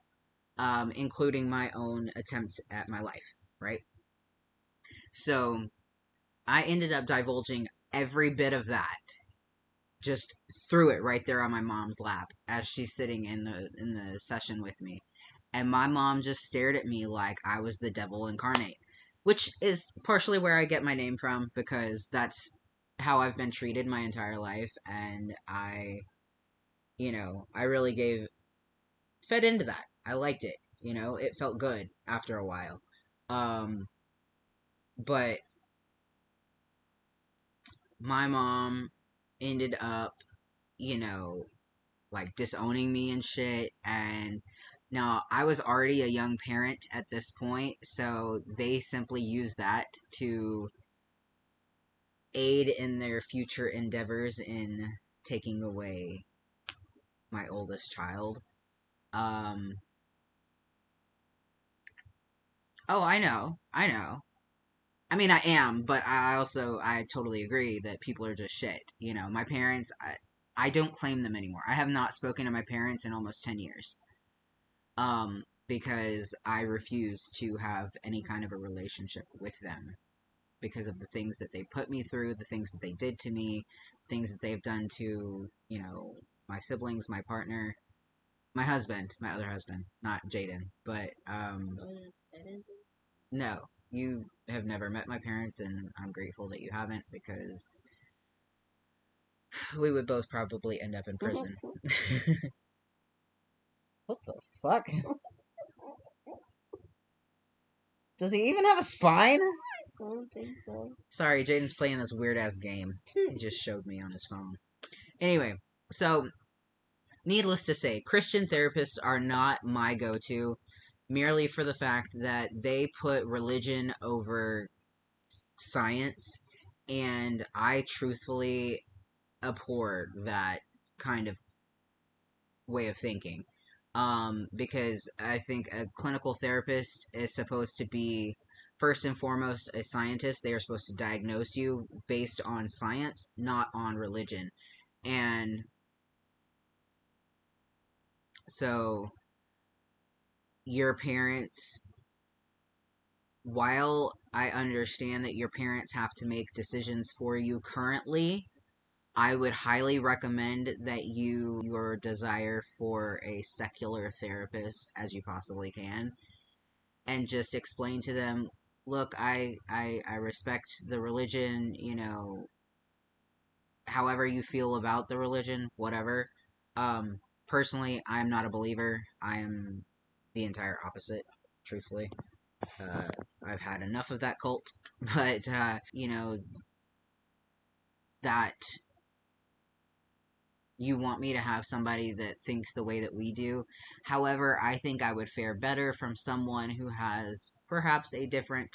including my own attempts at my life, right? So I ended up divulging every bit of that, just threw it right there on my mom's lap as she's sitting in the session with me. And my mom just stared at me like I was the devil incarnate, which is partially where I get my name from because that's how I've been treated my entire life. And I really fed into that. I liked it. It felt good after a while. Um, but my mom ended up, you know, like disowning me and shit. And now I was already a young parent at this point, so they simply used that to aid in their future endeavors in taking away my oldest child. Um, oh, I know. I mean, I am, but I totally agree that people are just shit. My parents, I don't claim them anymore. I have not spoken to my parents in almost 10 years. Because I refuse to have any kind of a relationship with them because of the things that they put me through, the things that they did to me, things that they've done to, my siblings, my partner, my husband, my other husband, not Jaden, but no, you have never met my parents, and I'm grateful that you haven't because we would both probably end up in prison. What the fuck? Does he even have a spine? I don't think so. Sorry, Jaden's playing this weird ass game. He just showed me on his phone. Anyway, so needless to say, Christian therapists are not my go to merely for the fact that they put religion over science, and I truthfully abhor that kind of way of thinking. Because I think a clinical therapist is supposed to be first and foremost a scientist. They are supposed to diagnose you based on science, not on religion. And so your parents, while I understand that your parents have to make decisions for you currently, I would highly recommend that your desire for a secular therapist as you possibly can, and just explain to them, look, I respect the religion, however you feel about the religion, whatever. Personally, I'm not a believer. I am the entire opposite, truthfully. Uh, I've had enough of that cult, but, that you want me to have somebody that thinks the way that we do. However, I think I would fare better from someone who has perhaps a different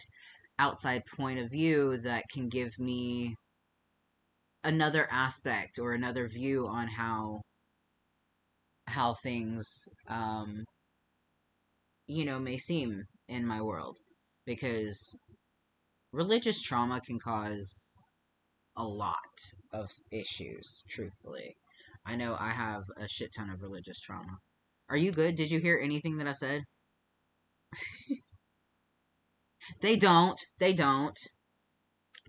outside point of view that can give me another aspect or another view on how things may seem in my world, because religious trauma can cause a lot of issues, truthfully. I know I have a shit ton of religious trauma. Are you good? Did you hear anything that I said? They don't. They don't.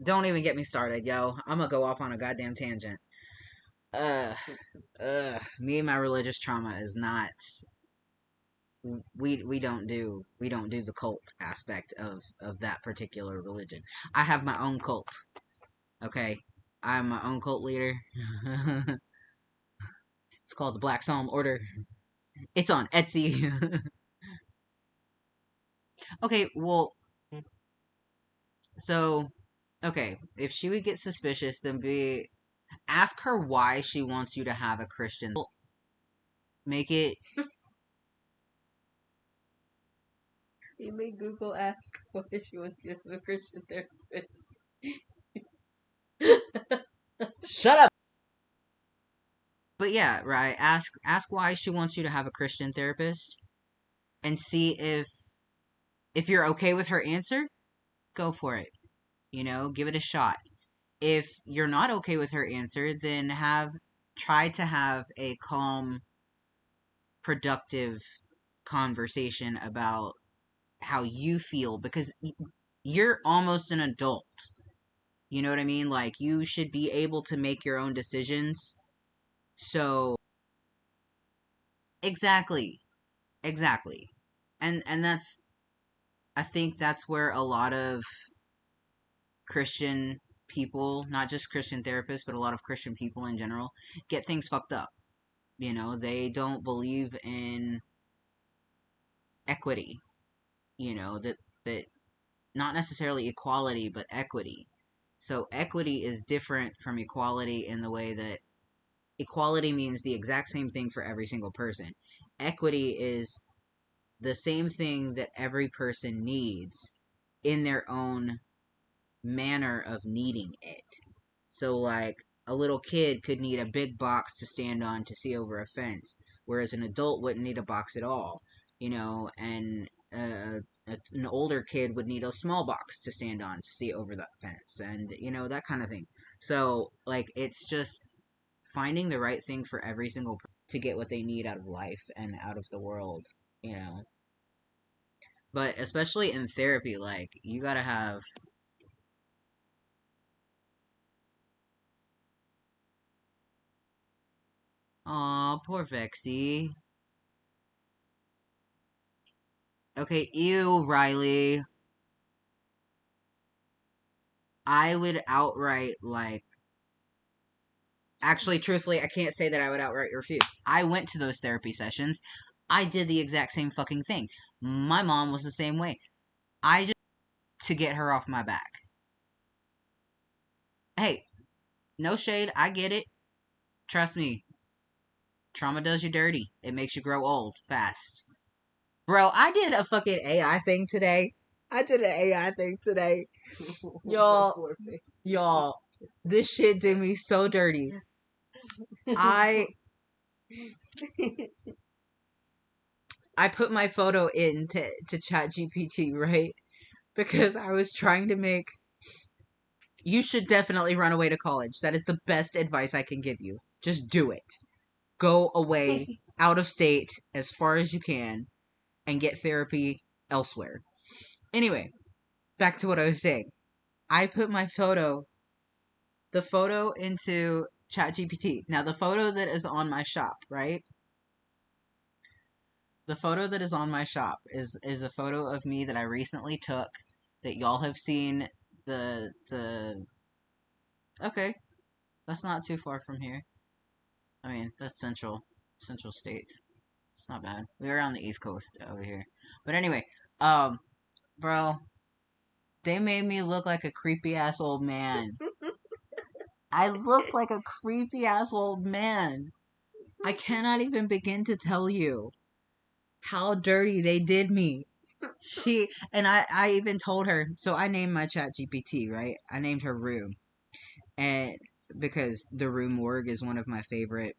Don't even get me started, yo. I'm gonna go off on a goddamn tangent. Me and my religious trauma is not. We don't do the cult aspect of that particular religion. I have my own cult. Okay, I'm my own cult leader. It's called the Black Psalm Order. It's on Etsy. Okay, well, so okay, if she would get suspicious, then be ask her why she wants you to have a Christian. Make it You made Google ask what if she wants you to have a Christian therapist. shut up. But yeah, right. Ask why she wants you to have a Christian therapist, and see if you're okay with her answer. Go for it. Give it a shot. If you're not okay with her answer, then try to have a calm, productive conversation about how you feel, because you're almost an adult. You know what I mean? Like, you should be able to make your own decisions. So, exactly. Exactly. And I think that's where a lot of Christian people, not just Christian therapists, but a lot of Christian people in general, get things fucked up. They don't believe in equity. That not necessarily equality, but equity. So equity is different from equality in the way that equality means the exact same thing for every single person. Equity is the same thing that every person needs in their own manner of needing it. So, like, a little kid could need a big box to stand on to see over a fence, whereas an adult wouldn't need a box at all, and an older kid would need a small box to stand on to see over that fence, and, that kind of thing. So, like, it's just finding the right thing for every single person to get what they need out of life and out of the world, you know. But especially in therapy, like, you gotta have. Aw, poor Vexy. Okay, ew, Riley. I would outright, like. Actually, truthfully, I can't say that I would outright refuse. I went to those therapy sessions. I did the exact same fucking thing. My mom was the same way. I just. To get her off my back. Hey, no shade, I get it. Trust me. Trauma does you dirty. It makes you grow old fast. Bro, I did a fucking AI thing today. I did an AI thing today. Y'all, this shit did me so dirty. I put my photo in to chat GPT, right? Because I was trying to make. You should definitely run away to college. That is the best advice I can give you. Just do it. Go away out of state as far as you can and get therapy elsewhere. Anyway, back to what I was saying. I put the photo into ChatGPT. Now, the photo that is on my shop, right? The photo that is on my shop is a photo of me that I recently took that y'all have seen. The Okay, that's not too far from here. I mean, that's central states. It's not bad. We're on the East Coast over here. But anyway, um, bro, they made me look like a creepy ass old man. I look like a creepy ass old man. I cannot even begin to tell you how dirty they did me. I even told her, so I named my chat GPT, right? I named her Rue. And because the Rue Morgue is one of my favorite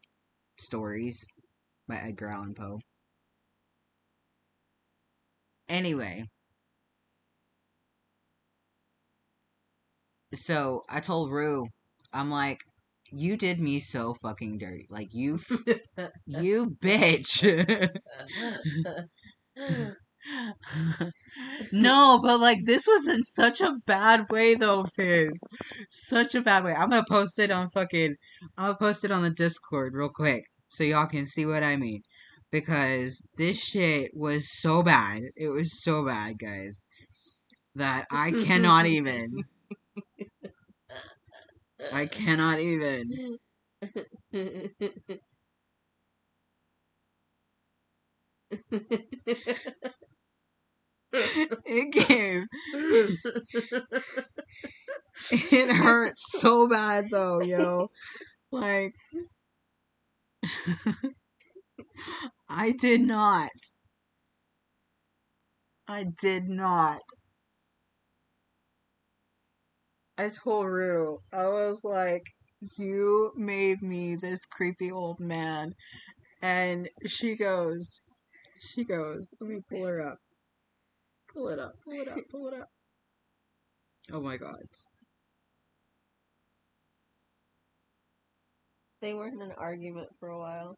stories by Edgar Allan Poe. Anyway, so I told Rue, I'm like, you did me so fucking dirty. Like, you bitch. No, but like this was in such a bad way though, Fizz. Such a bad way. I'm gonna post it on the Discord real quick so y'all can see what I mean. Because this shit was so bad. It was so bad, guys, that I cannot even. I cannot even. It gave. It hurts so bad though, yo. Like, I did not. I did not. I told Rue, I was like, you made me this creepy old man. And she goes, let me pull her up. Pull it up, pull it up, pull it up. Oh my god. They were in an argument for a while.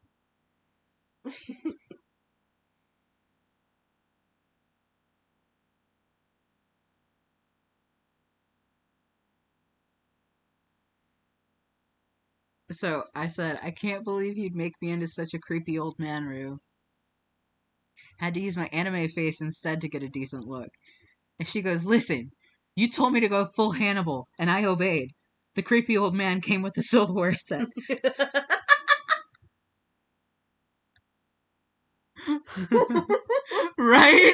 So I said, I can't believe you'd make me into such a creepy old man, Rue. Had to use my anime face instead to get a decent look. And she goes, listen, you told me to go full Hannibal, and I obeyed. The creepy old man came with the silverware set. Right?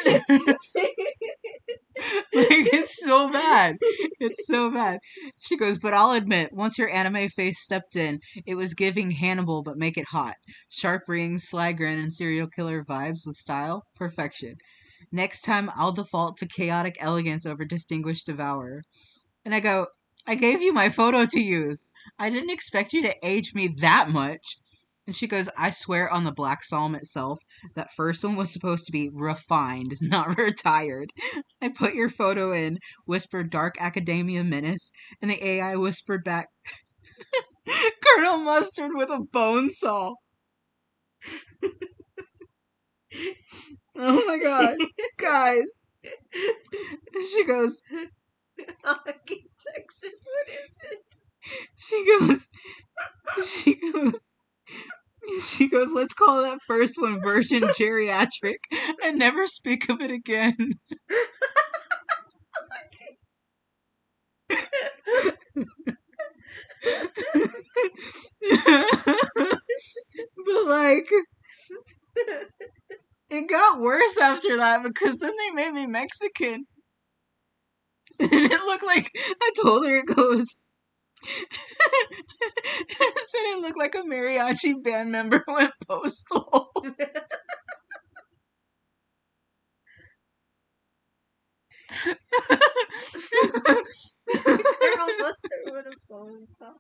Like, it's so bad. It's so bad. She goes, but I'll admit, once your anime face stepped in, it was giving Hannibal, but make it hot. Sharp rings, sly grin, and serial killer vibes with style. Perfection. Next time, I'll default to chaotic elegance over distinguished devourer. And I go, I gave you my photo to use. I didn't expect you to age me that much. And she goes, I swear on the Black Psalm itself, that first one was supposed to be refined, not retired. I put your photo in, whispered Dark Academia Menace, and the AI whispered back, Colonel Mustard with a bone saw. Oh my god. Guys. She goes, Aki texted, what is it? she goes, she goes, she goes, let's call that first one Virgin Geriatric and never speak of it again. But like, it got worse after that because then they made me Mexican. And it looked like, I told her, it goes, it said it looked like a mariachi band member went postal. Colonel Mustard with a phone saw.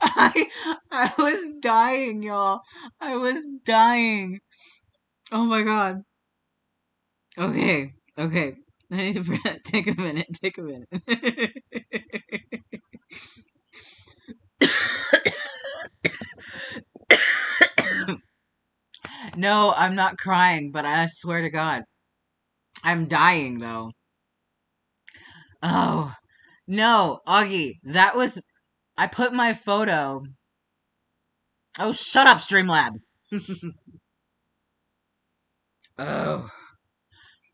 I was dying, y'all. I was dying. Oh my god. Okay, okay. I need to take a minute. Take a minute. No, I'm not crying, but I swear to God, I'm dying though. Oh no, Augie, that was I put my photo. Oh, shut up, Streamlabs. Oh,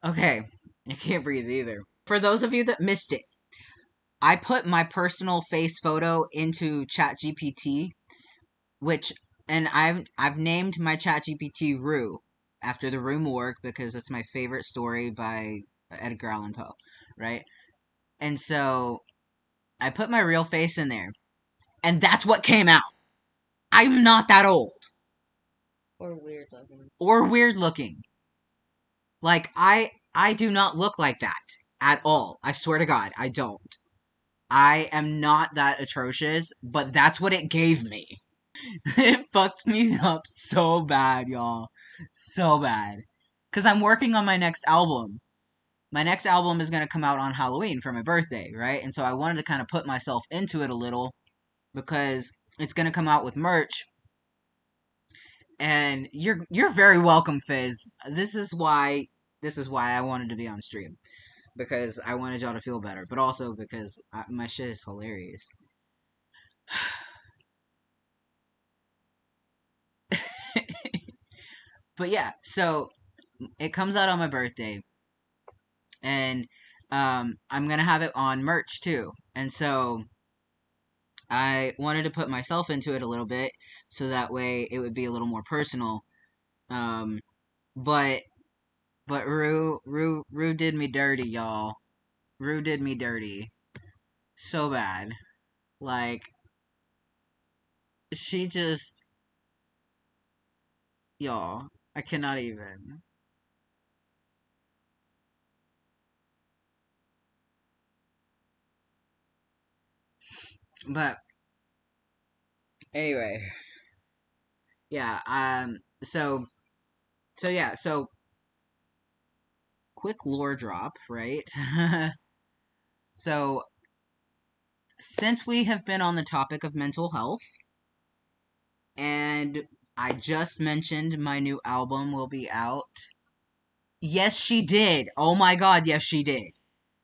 okay. I can't breathe either. For those of you that missed it, I put my personal face photo into ChatGPT, which and I've named my ChatGPT Rue after the Rue Morgue because it's my favorite story by Edgar Allan Poe, right? And so I put my real face in there, and that's what came out. I'm not that old Or weird looking. or weird looking. Like I do not look like that at all. I swear to God, I don't. I am not that atrocious, but that's what it gave me. It fucked me up so bad, y'all. So bad. Because I'm working on my next album. My next album is going to come out on Halloween for my birthday, right? And so I wanted to kind of put myself into it a little because it's going to come out with merch. And you're very welcome, Fizz. This is why this is why I wanted to be on stream, because I wanted y'all to feel better, but also because my shit is hilarious. But yeah, so it comes out on my birthday, and I'm gonna have it on merch too, and so I wanted to put myself into it a little bit, so that way it would be a little more personal. Um, but Rue did me dirty, y'all. Rue did me dirty so bad. Like she just, y'all, I cannot even. But anyway, yeah. So quick lore drop, right? So since we have been on the topic of mental health, and I just mentioned my new album will be out. Yes, she did. Oh my god, yes, she did.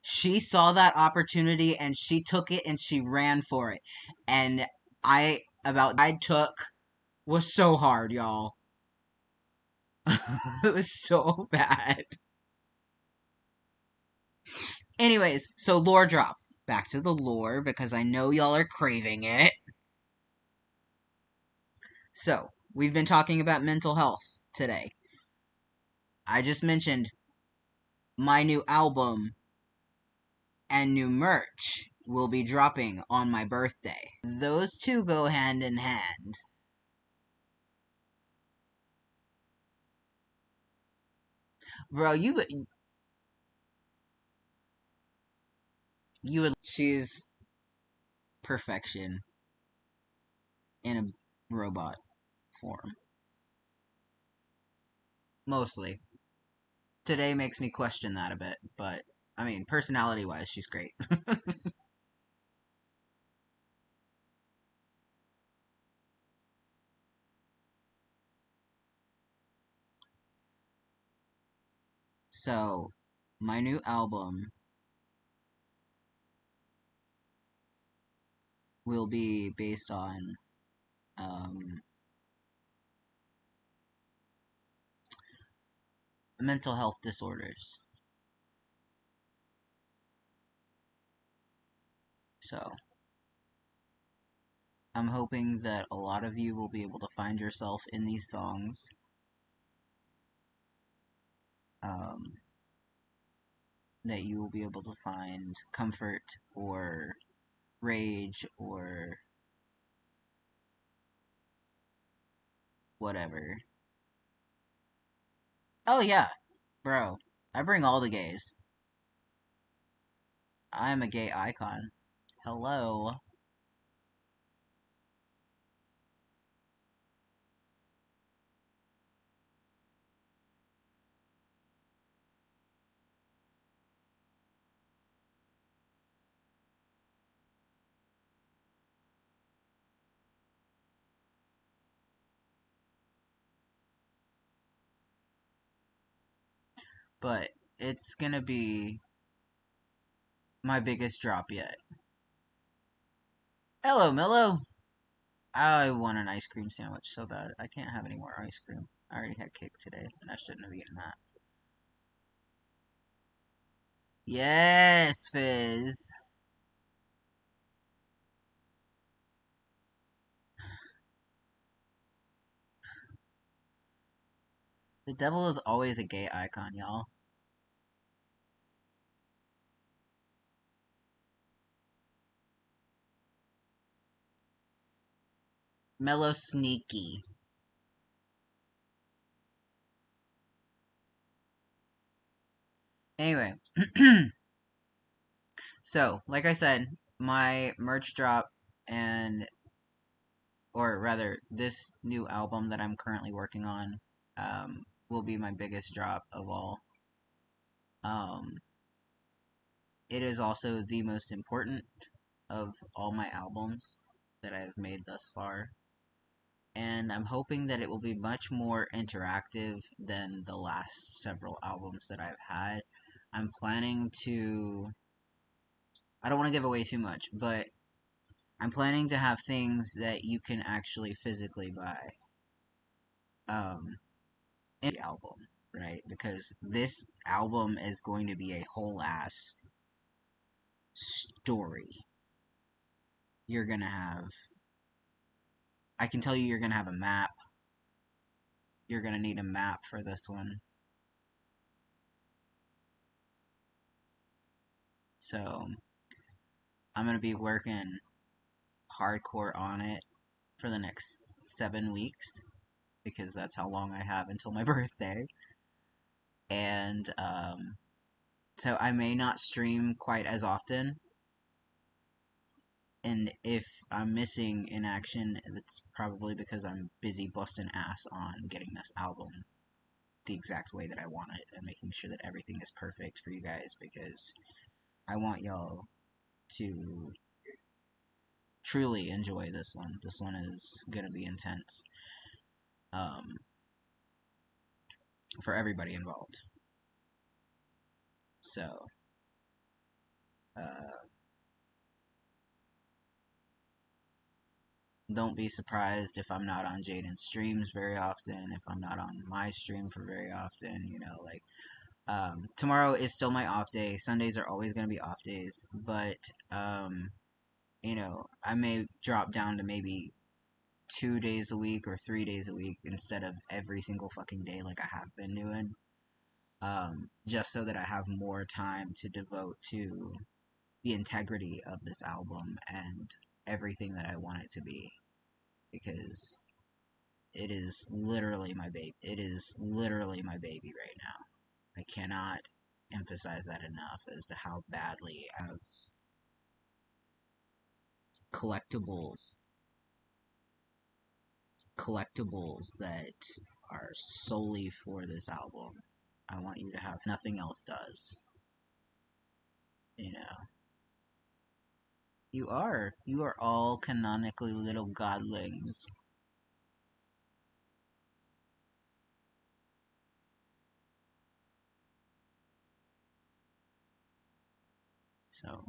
She saw that opportunity and she took it and she ran for it. And I took was so hard, y'all. It was so bad. Anyways, so lore drop. Back to the lore because I know y'all are craving it. So, we've been talking about mental health today. I just mentioned my new album and new merch will be dropping on my birthday. Those two go hand in hand. Bro, you would she's perfection in a robot form. Mostly. Today makes me question that a bit, but I mean, personality wise, she's great. So, my new album will be based on um, mental health disorders. So, I'm hoping that a lot of you will be able to find yourself in these songs. Um, that you will be able to find comfort or rage or whatever. Oh yeah, bro. I bring all the gays. I'm a gay icon. Hello. But it's gonna be my biggest drop yet. Hello, Mello. I want an ice cream sandwich so bad. I can't have any more ice cream. I already had cake today, and I shouldn't have eaten that. Yes, Fizz. The devil is always a gay icon, y'all. Mellow sneaky. Anyway, so like I said, my merch drop and or rather this new album that I'm currently working on will be my biggest drop of all. Um, it is also the most important of all my albums that I've made thus far. and I'm hoping that it will be much more interactive than the last several albums that I've had. I'm planning to. I don't want to give away too much, but I'm planning to have things that you can actually physically buy. In the album, right? Because this album is going to be a whole ass story. You're gonna have. I can tell you, you're gonna have a map. You're gonna need a map for this one. So, I'm gonna be working hardcore on it for the next 7 weeks because that's how long I have until my birthday. And so I may not stream quite as often. And if I'm missing in action, it's probably because I'm busy busting ass on getting this album the exact way that I want it and making sure that everything is perfect for you guys because I want y'all to truly enjoy this one. This one is gonna be intense um, for everybody involved. So, uh, don't be surprised if I'm not on Jaden's streams very often, if I'm not on my stream for very often, like, tomorrow is still my off day. Sundays are always going to be off days, but, I may drop down to maybe 2 days a week or 3 days a week instead of every single fucking day like I have been doing. Just so that I have more time to devote to the integrity of this album and everything that I want it to be. Because it is literally my baby. It is literally my baby right now. I cannot emphasize that enough as to how badly I have collectibles collectibles that are solely for this album. I want you to have nothing else does. You know. You are all canonically little godlings. So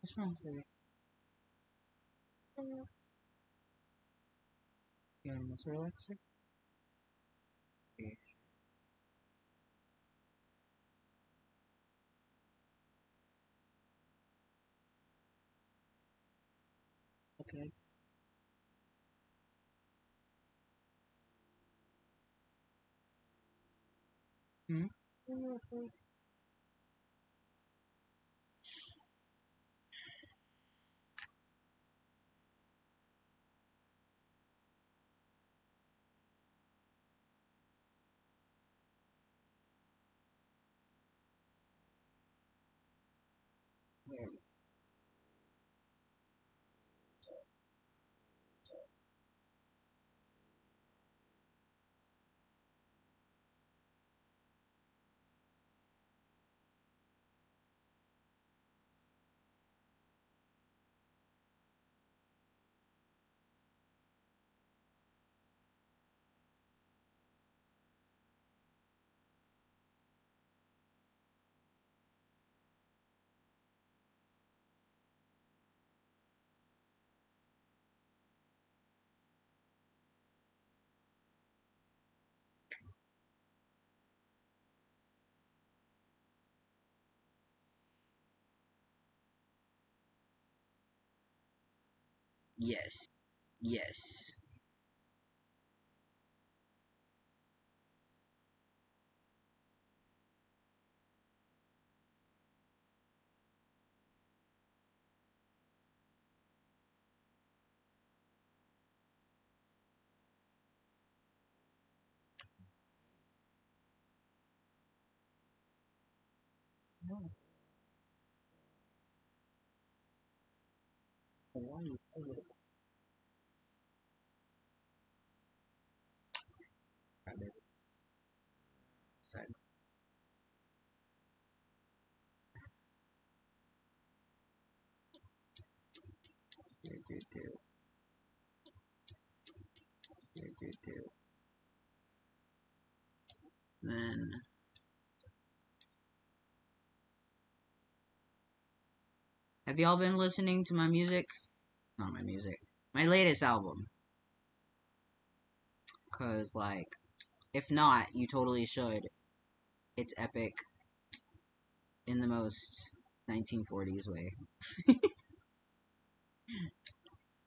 what's wrong with you? You want a muscle relaxer? Yeah. Okay. Hmm? Yes. Yes. No. Why are you Side. Do, do, do. do. Then have y'all been listening to my music? Not my music. My latest album. Cause like, if not, you totally should. It's epic in the most 1940s way.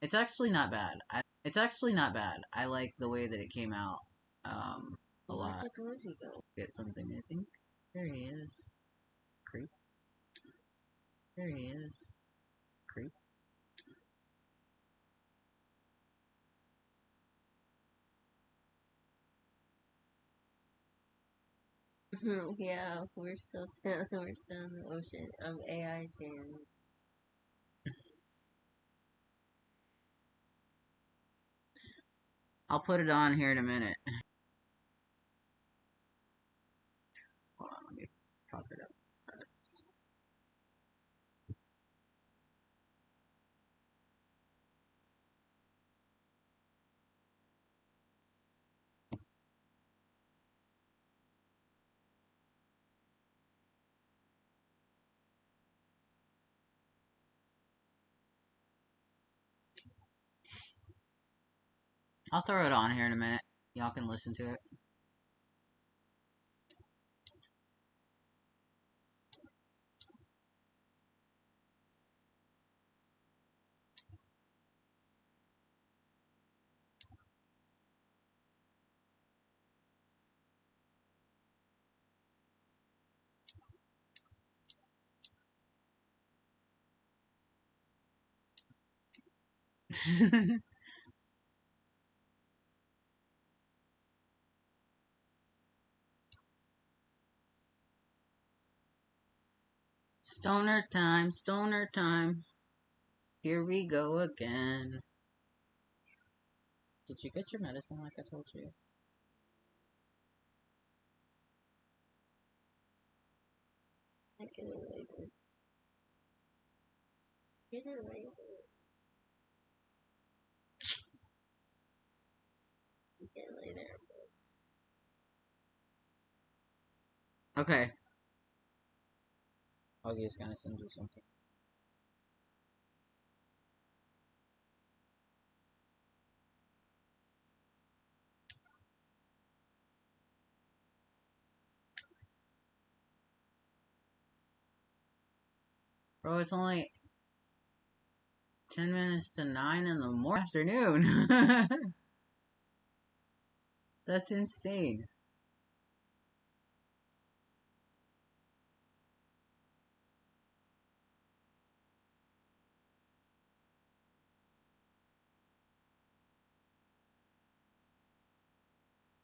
It's actually not bad. I like the way that it came out. A Where'd lot. the cozy go? Get something, I think. There he is. Creep. There he is. Creep. Yeah, we're still down. We're still in the ocean. I'm AI Jam. I'll put it on here in a minute. Hold on, let me pop it up first. I'll throw it on here in a minute. Y'all can listen to it. Stoner time, stoner time. Here we go again. Did you get your medicine like I told you? I can relate it. Get it later. Get it later. Okay. Augie is gonna send you something. Bro, it's only 10 minutes to 9 in the afternoon. That's insane.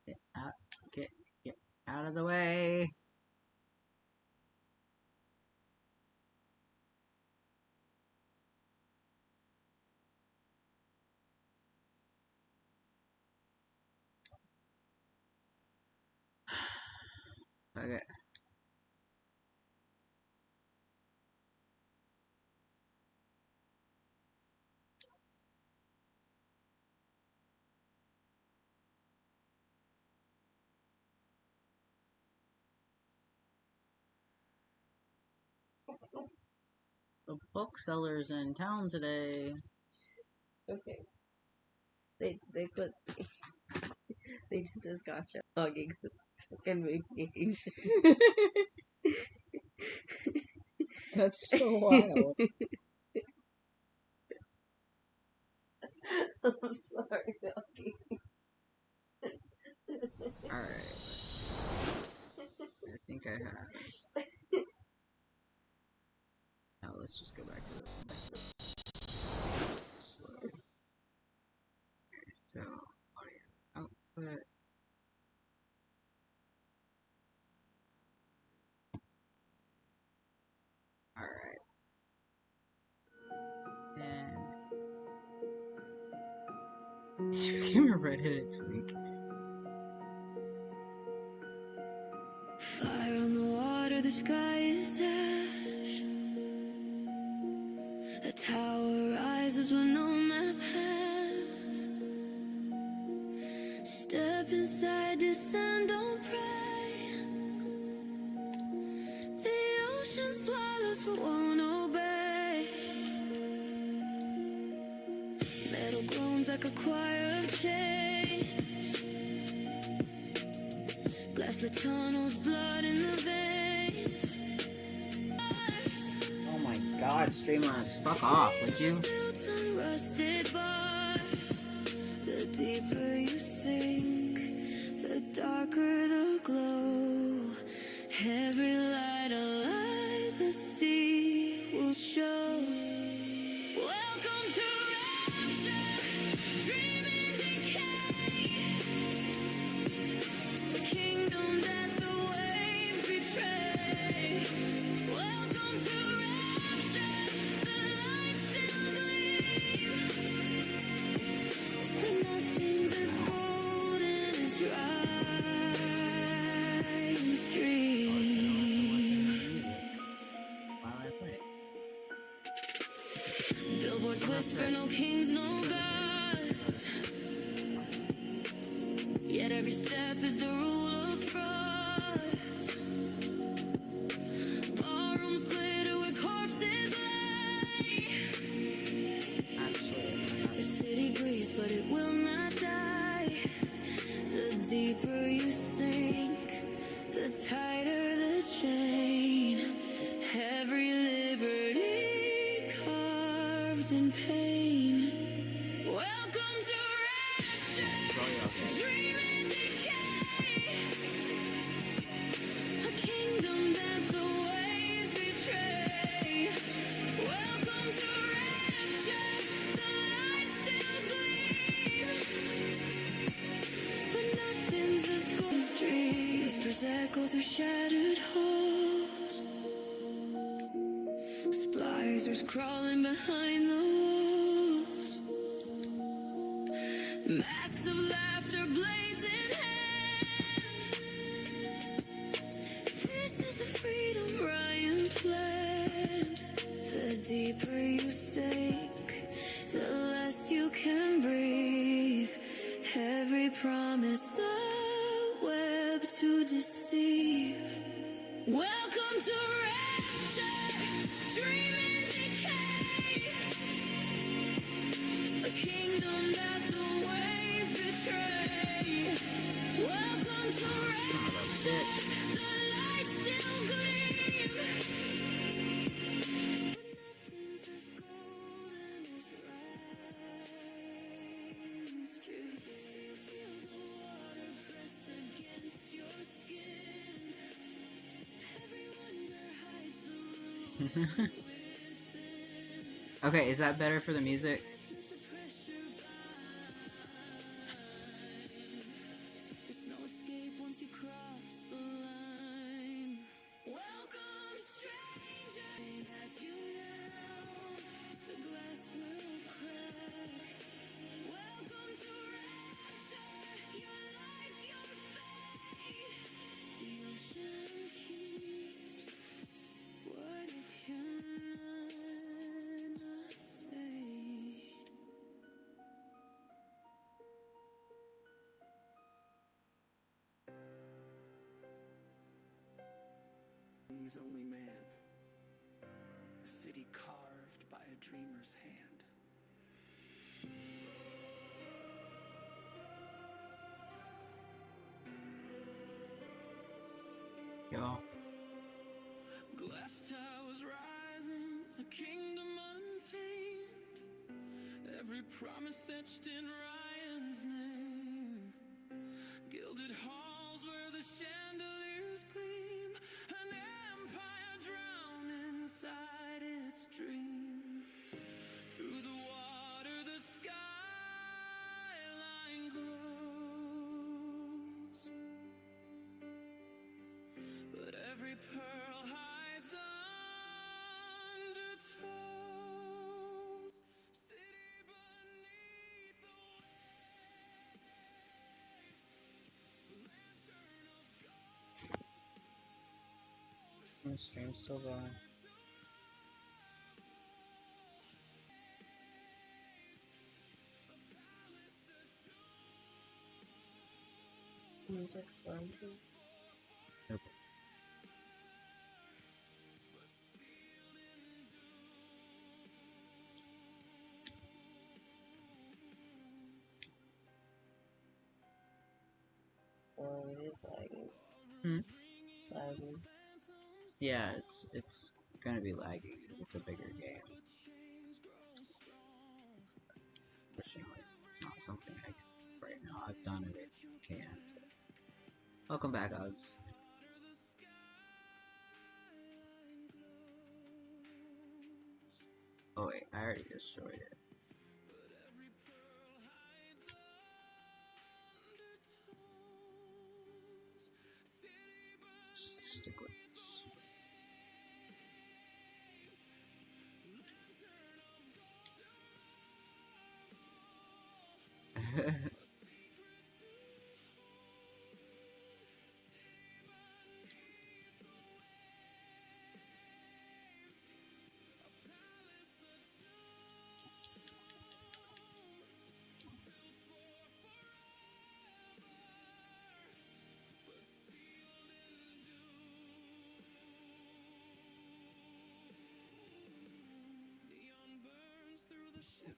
Get out, get out of the way. Okay. The bookseller's in town today. Okay. They put they did this gotcha. Augie goes fucking vacation. That's so wild. I'm sorry, Augie. Alright. I think I have. Now let's just go back to this. Slowly. Okay, so, audio output. Alright. And you became a redheaded twink. Fire on the water, the sky is ash. A tower rises when no map has step inside, descend, don't pray. The ocean swallows what won't obey. Metal groans like a choir of chains. Glass the tunnels, blood in the veins. Oh my god, Streamlabs, fuck off, would you? Built on rusted bars. The deeper you sink, the darker the glow. Every light alight, the sea will show. Welcome to rapture, dreaming decay. A kingdom that the waves betray. Welcome to rapture, the lights still gleam. But nothing's as golden as Ryan's dream. While I play. Billboards whisper, no kings, no gods. Yet every step is the rule of frauds. Barrooms glitter where corpses lay. Actually, The city breathes, but it will not die. The deeper you sink, the tighter the chain. Every liberty carved in pain. Welcome to rapture, dreaming decay. A kingdom that the waves betray. Welcome to rapture, the lights still gleam. But nothing's as gold. Streets whispers echo through shattered halls. Splicers crawling behind the walls. Masks of laughter, blades in hand. This is the freedom Ryan planned. The deeper you sink, the less you can breathe. Every promise a web to deceive. Welcome to rapture, dreaming decay. A kingdom that the waves betray. Welcome to rapture, the lights still gleam. But nothing's as golden as Ryan's dream. You feel the water press against your skin. Every wonder hides the room within. okay, is that better for the music? There's no escape once you cross the line. Welcome, stranger. As you know, the glass will crack. Welcome to rapture, your life, your fate. The ocean keeps what it cannot say. Is only man, a city carved by a dreamer's hand. Yo. Glass towers rising, a kingdom untamed. Every promise etched in Ryan's name. Gilded halls where the chandeliers gleam. An empire drowned inside its dream. Through the water, the skyline glows. But every pearl hides undertows. City beneath the waves. Lantern of gold. The stream's still going. Is it going to? Nope. Oh, it is lagging. Hmm? It's lagging. Yeah, it's gonna be laggy because it's a bigger game. Unfortunately, it's not something I can do right now. I've done everything I can. Welcome back, Uggs. Oh wait, I already destroyed it. Stick with this.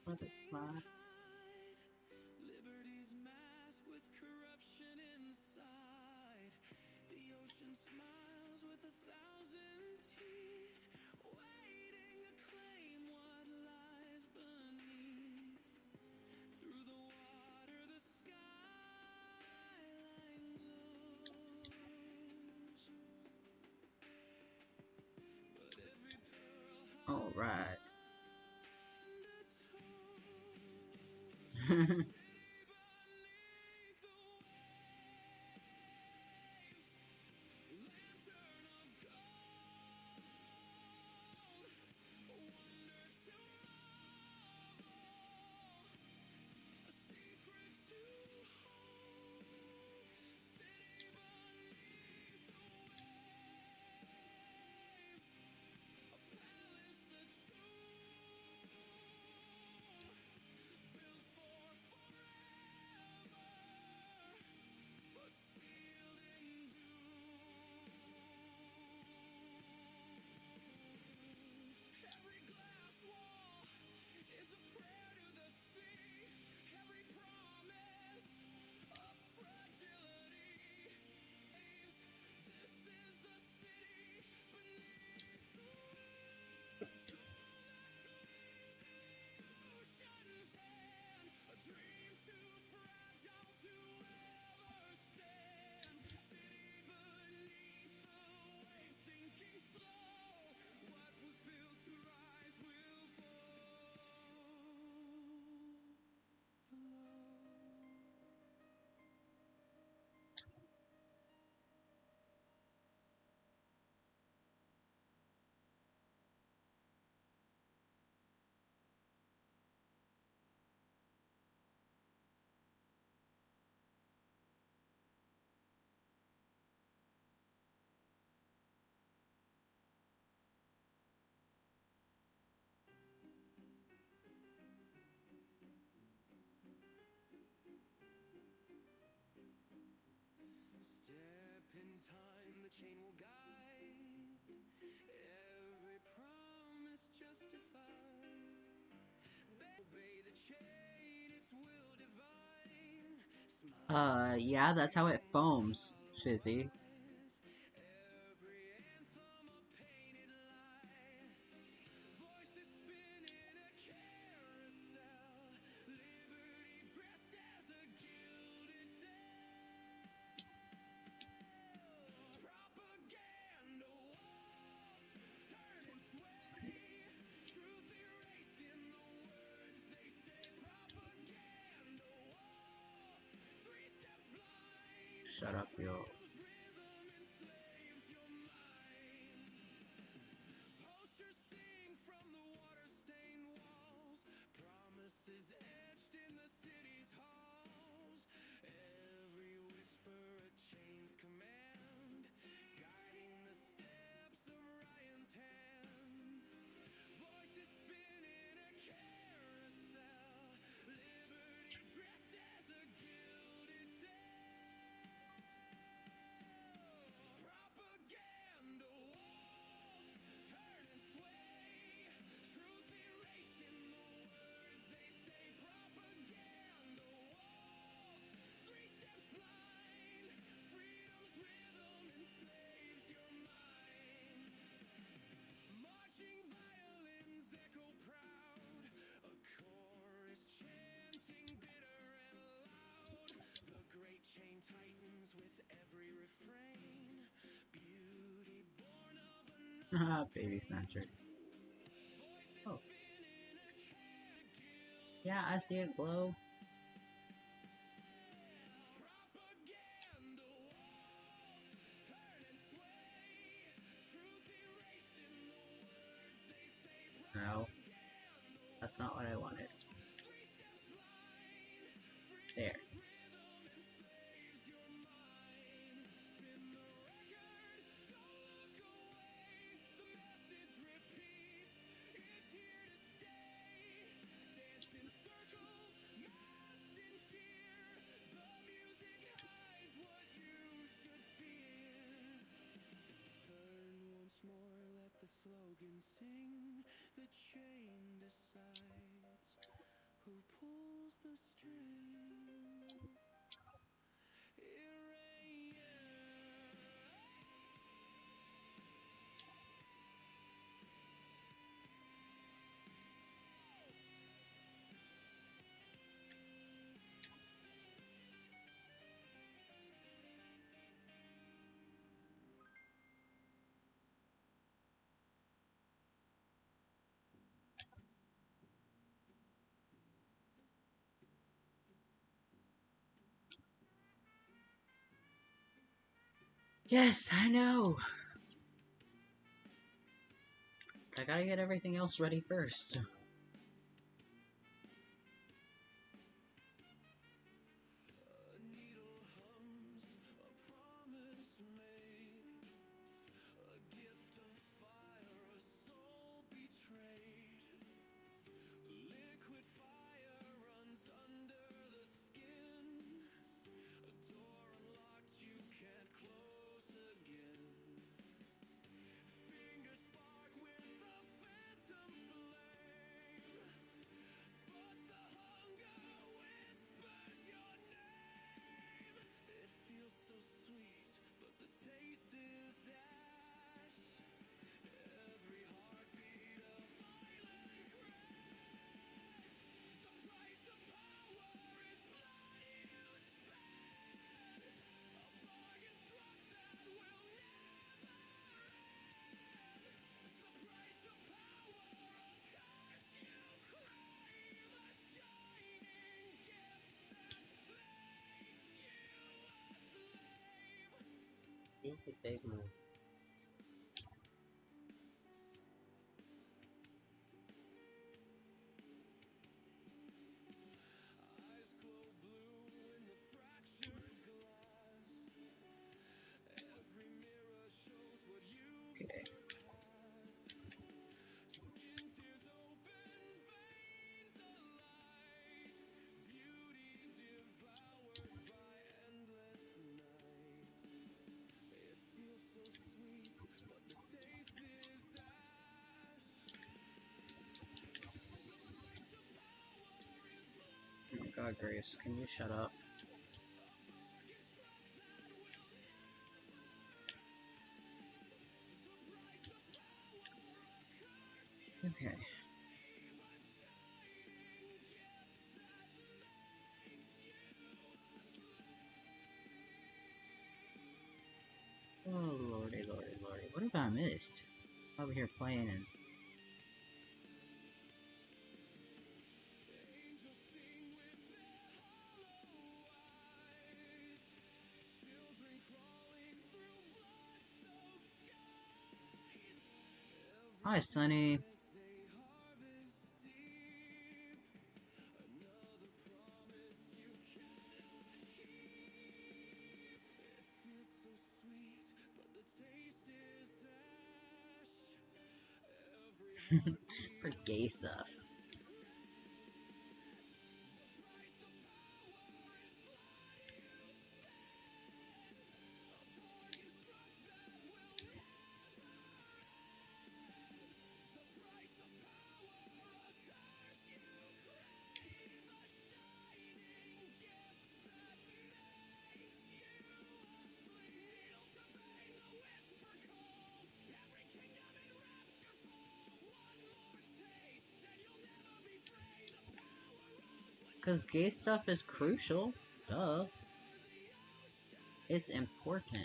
Butterfly. Liberty's masked with corruption inside. The ocean smiles with 1,000 teeth, waiting to claim what lies beneath. Through the water, the skyline glows. But every pearl All hides right. Step in time, the chain will guide. Every promise justified. Obey the chain, its will divine. Smile Yeah, that's how it foams, Fizzy. every anthem a painted lie. Voices spin in a carousel. Liberty dressed as a gilded sail. Propaganda walls turn and sway. Truth erased in the words they say. Propaganda walls, 3 steps blind. Shut up, yo. Freedom's rhythm enslaves your mind. Posters sing from the water-stained walls. Promises etched in the city's halls. Every whisper a chain's command, guiding the steps of Ryan's hand. Voices spin in a carousel. Liberty dressed as a gilded sail. Baby snatcher. Oh. Yeah, I see it glow. No. That's not what I wanted. There. Slogan sing, the chain decides who pulls the string. Yes, I know! I gotta get everything else ready first. He's a big move. Okay. Oh my god, Grace, can you shut up? Okay. Oh lordy, lordy, lordy. What have I missed? Over here playing and... Hi, Sunny. For gay stuff. Because gay stuff is crucial. Duh. It's important.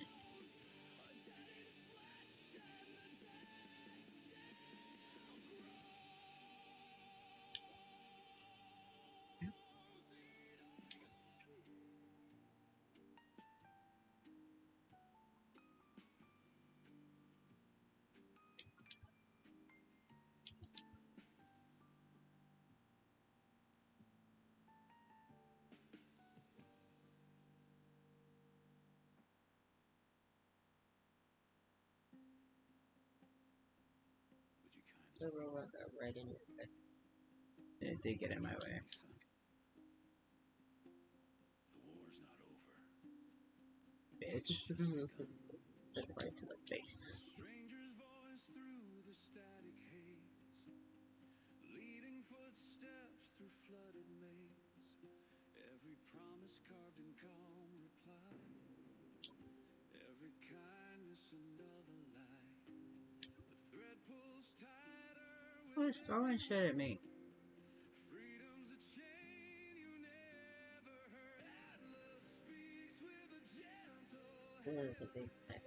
The robot got right in your way. It did get in my way. Son. The war's not over. Bitch. Right to the face. Stranger's voice through the static haze, leading footsteps through flooded maze. Every promise carved in calm reply. Every kindness another lie. The thread pulls tighter. Who is throwing shit at me? Freedom's a chain you never heard. Atlas speaks with a gentle This is a big pack.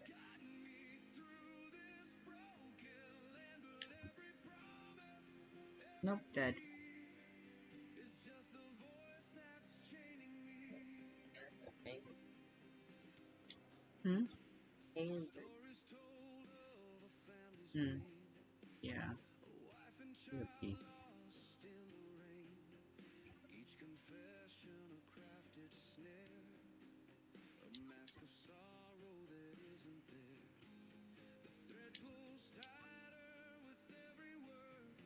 Nope, dead. That's okay. Hmm? Hands Hmm. Yeah. You're a beast. Each confession a crafted snare, a mask of sorrow that isn't there. The thread pulls tighter with every word.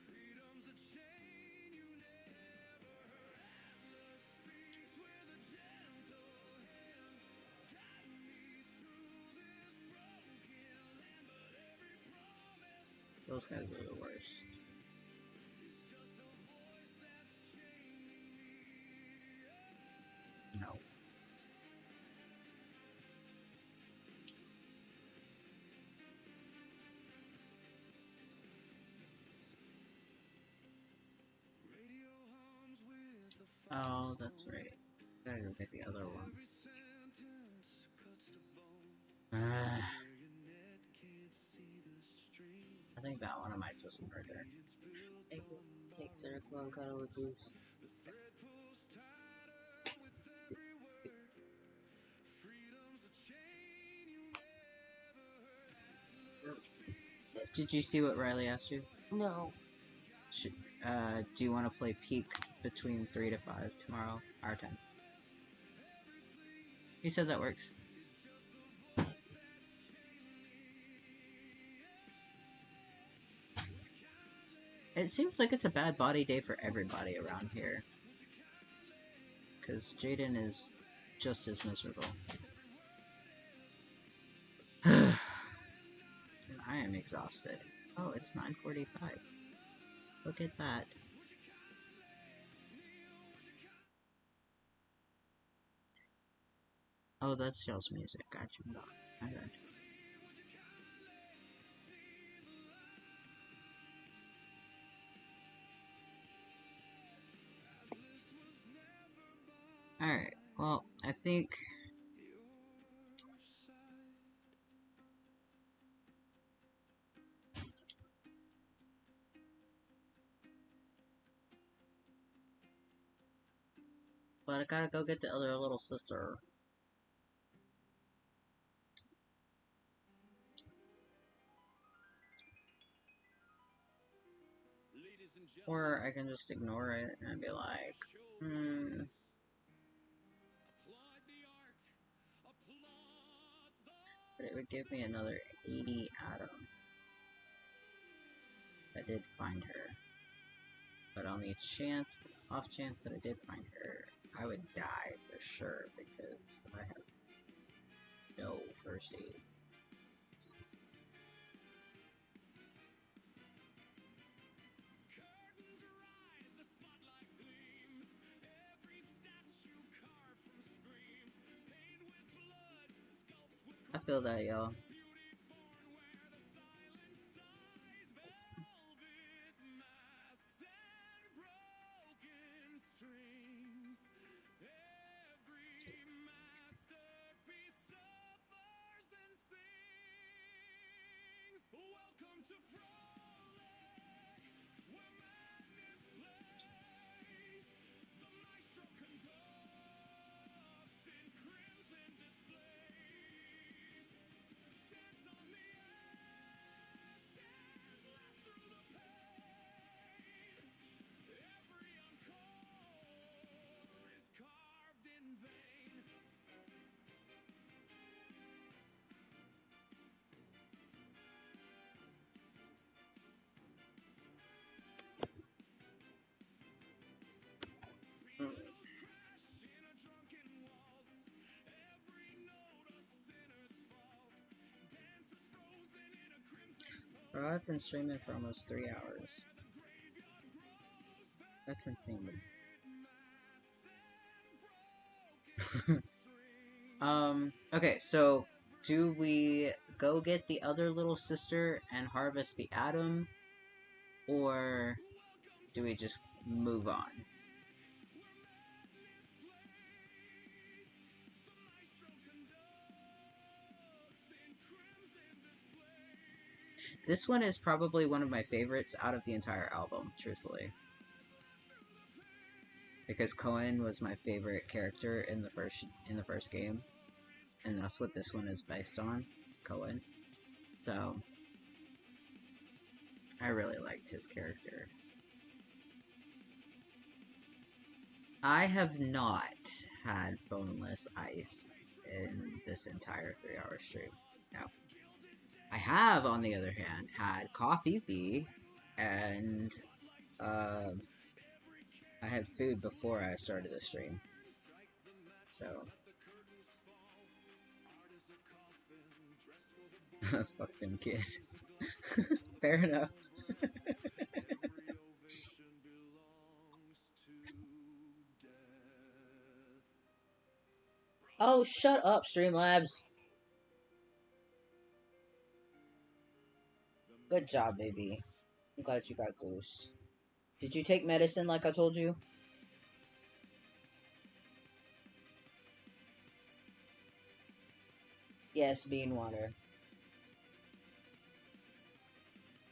Freedom's a chain you never heard. Atlas speaks with a gentle hand. Guide me through this broken land, but every promise Those guys are the worst. No. radio hums with the Oh, that's right. Gotta go get the other one. every sentence cuts to bone. Ah, Marionette can't see the stream. I think that one I might just murder. take circle and cuddle with Goose. The thread pulls tighter with every word. Freedom's a chain you never heard. Did you see what Riley asked you? No. Should, do you want to play Peak between 3 to 5 tomorrow, our time? He said that works. It seems like it's a bad body day for everybody around here. Because Jaden is just as miserable. And I am exhausted. Oh, it's 9:45. Look at that. Oh, that's Shell's music. Gotcha. My bad. Alright, well, I think... But I gotta go get the other little sister. Ladies and gentlemen, Or I can just ignore it and be like, show hmm... applaud the art. Applaud the But it would give me another 80 Atom. I did find her. But on the off chance that I did find her, I would die for sure because I have no first aid. curtains rise, the spotlight gleams. Every statue carved from screams. Painted with blood, sculpted with I feel that, y'all. beauty born where the silence dies. Velvet masks and broken strings. Every masterpiece suffers and sings. Welcome to Frolic, where madness plays. The maestro conducts in crimson displays. Bro, I've been streaming for almost 3 hours. That's insane. Okay, so do we go get the other little sister and harvest the atom, or do we just move on? This one is probably one of my favorites out of the entire album, truthfully. Because Cohen was my favorite character in the first game, and that's what this one is based on. It's Cohen. So I really liked his character. I have not had boneless ice in this entire 3-hour stream. No. I have, on the other hand, had coffee bee, and I had food before I started the stream. So fuck them kids. Fair enough. Oh, shut up, Streamlabs. Good job, baby. I'm glad you got Goose. Did you take medicine like I told you? Yes, bean water.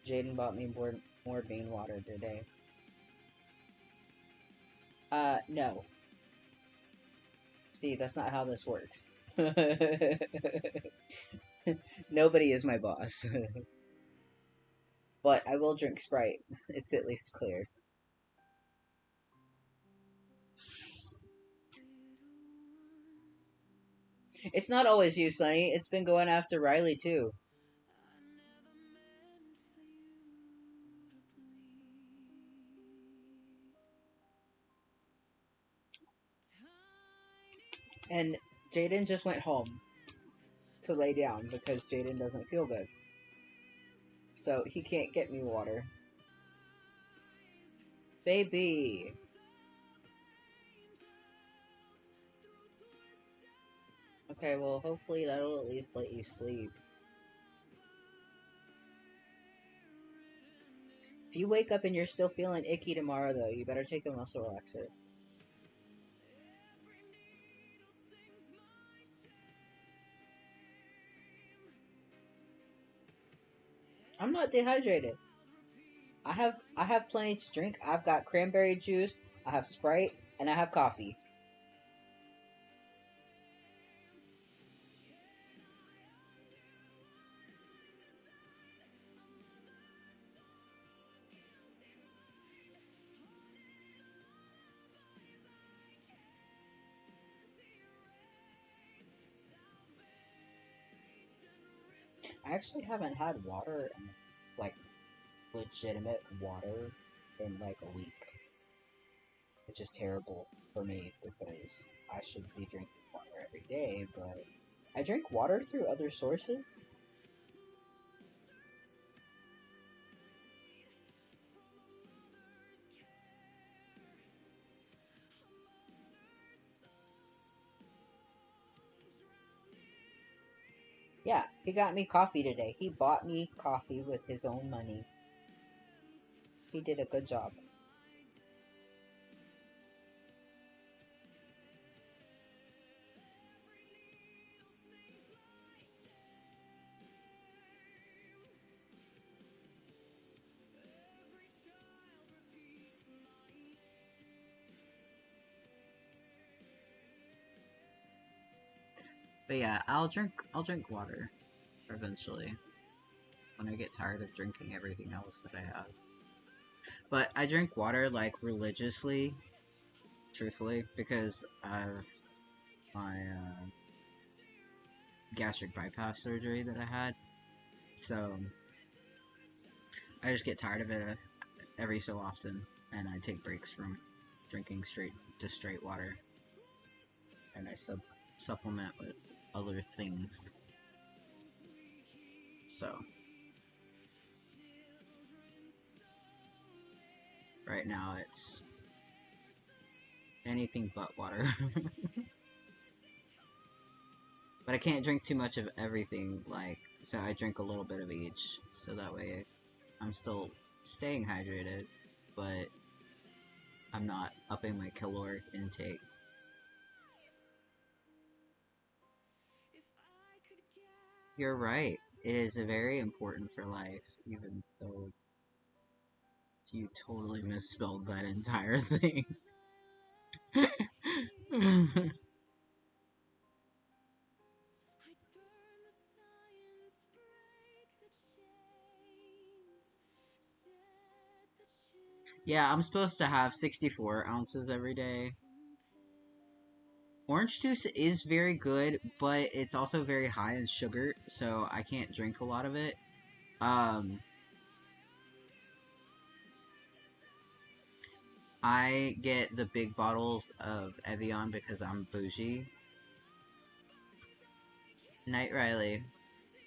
Jaden bought me more bean water today. No. See, that's not how this works. Nobody is my boss. But I will drink Sprite. It's at least clear. It's not always you, Sonny. It's been going after Riley, too. And Jaden just went home to lay down because Jaden doesn't feel good. So he can't get me water. Baby! Okay, well, hopefully that'll at least let you sleep. If you wake up and you're still feeling icky tomorrow, though, you better take a muscle relaxer. I'm not dehydrated. I have plenty to drink. I've got cranberry juice, I have Sprite, and I have coffee. I actually haven't had water, like, legitimate water in, like, a week. Which is terrible for me, because I should be drinking water every day, but I drink water through other sources. Yeah, he got me coffee today. He bought me coffee with his own money. He did a good job. But yeah, I'll drink water eventually when I get tired of drinking everything else that I have. But I drink water like religiously, truthfully, because of my gastric bypass surgery that I had. So I just get tired of it every so often, and I take breaks from drinking straight water, and I supplement with other things. So right now it's anything but water. But I can't drink too much of everything, like, so I drink a little bit of each, so that way I'm still staying hydrated, but I'm not upping my caloric intake. You're right. It is very important for life, even though you totally misspelled that entire thing. Yeah, I'm supposed to have 64 ounces every day. Orange juice is very good, but it's also very high in sugar, so I can't drink a lot of it. I get the big bottles of Evian because I'm bougie. Night Riley.